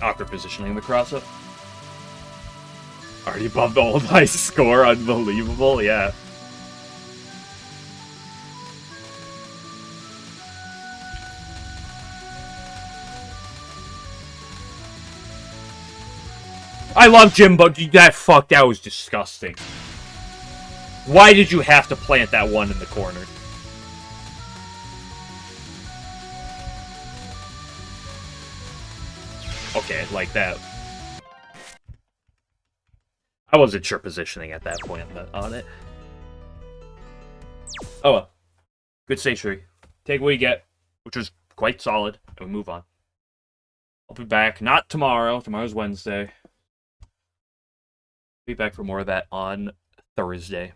Awkward positioning the cross-up. Already bumped all my score, unbelievable, yeah. I love Jimbo, that was disgusting. Why did you have to plant that one in the corner? Okay, like that. I wasn't sure positioning at that point on it. Oh well. Good stage 3. Take what you get, which was quite solid, and we move on. I'll be back, not tomorrow. Tomorrow's Wednesday. Be back for more of that on Thursday.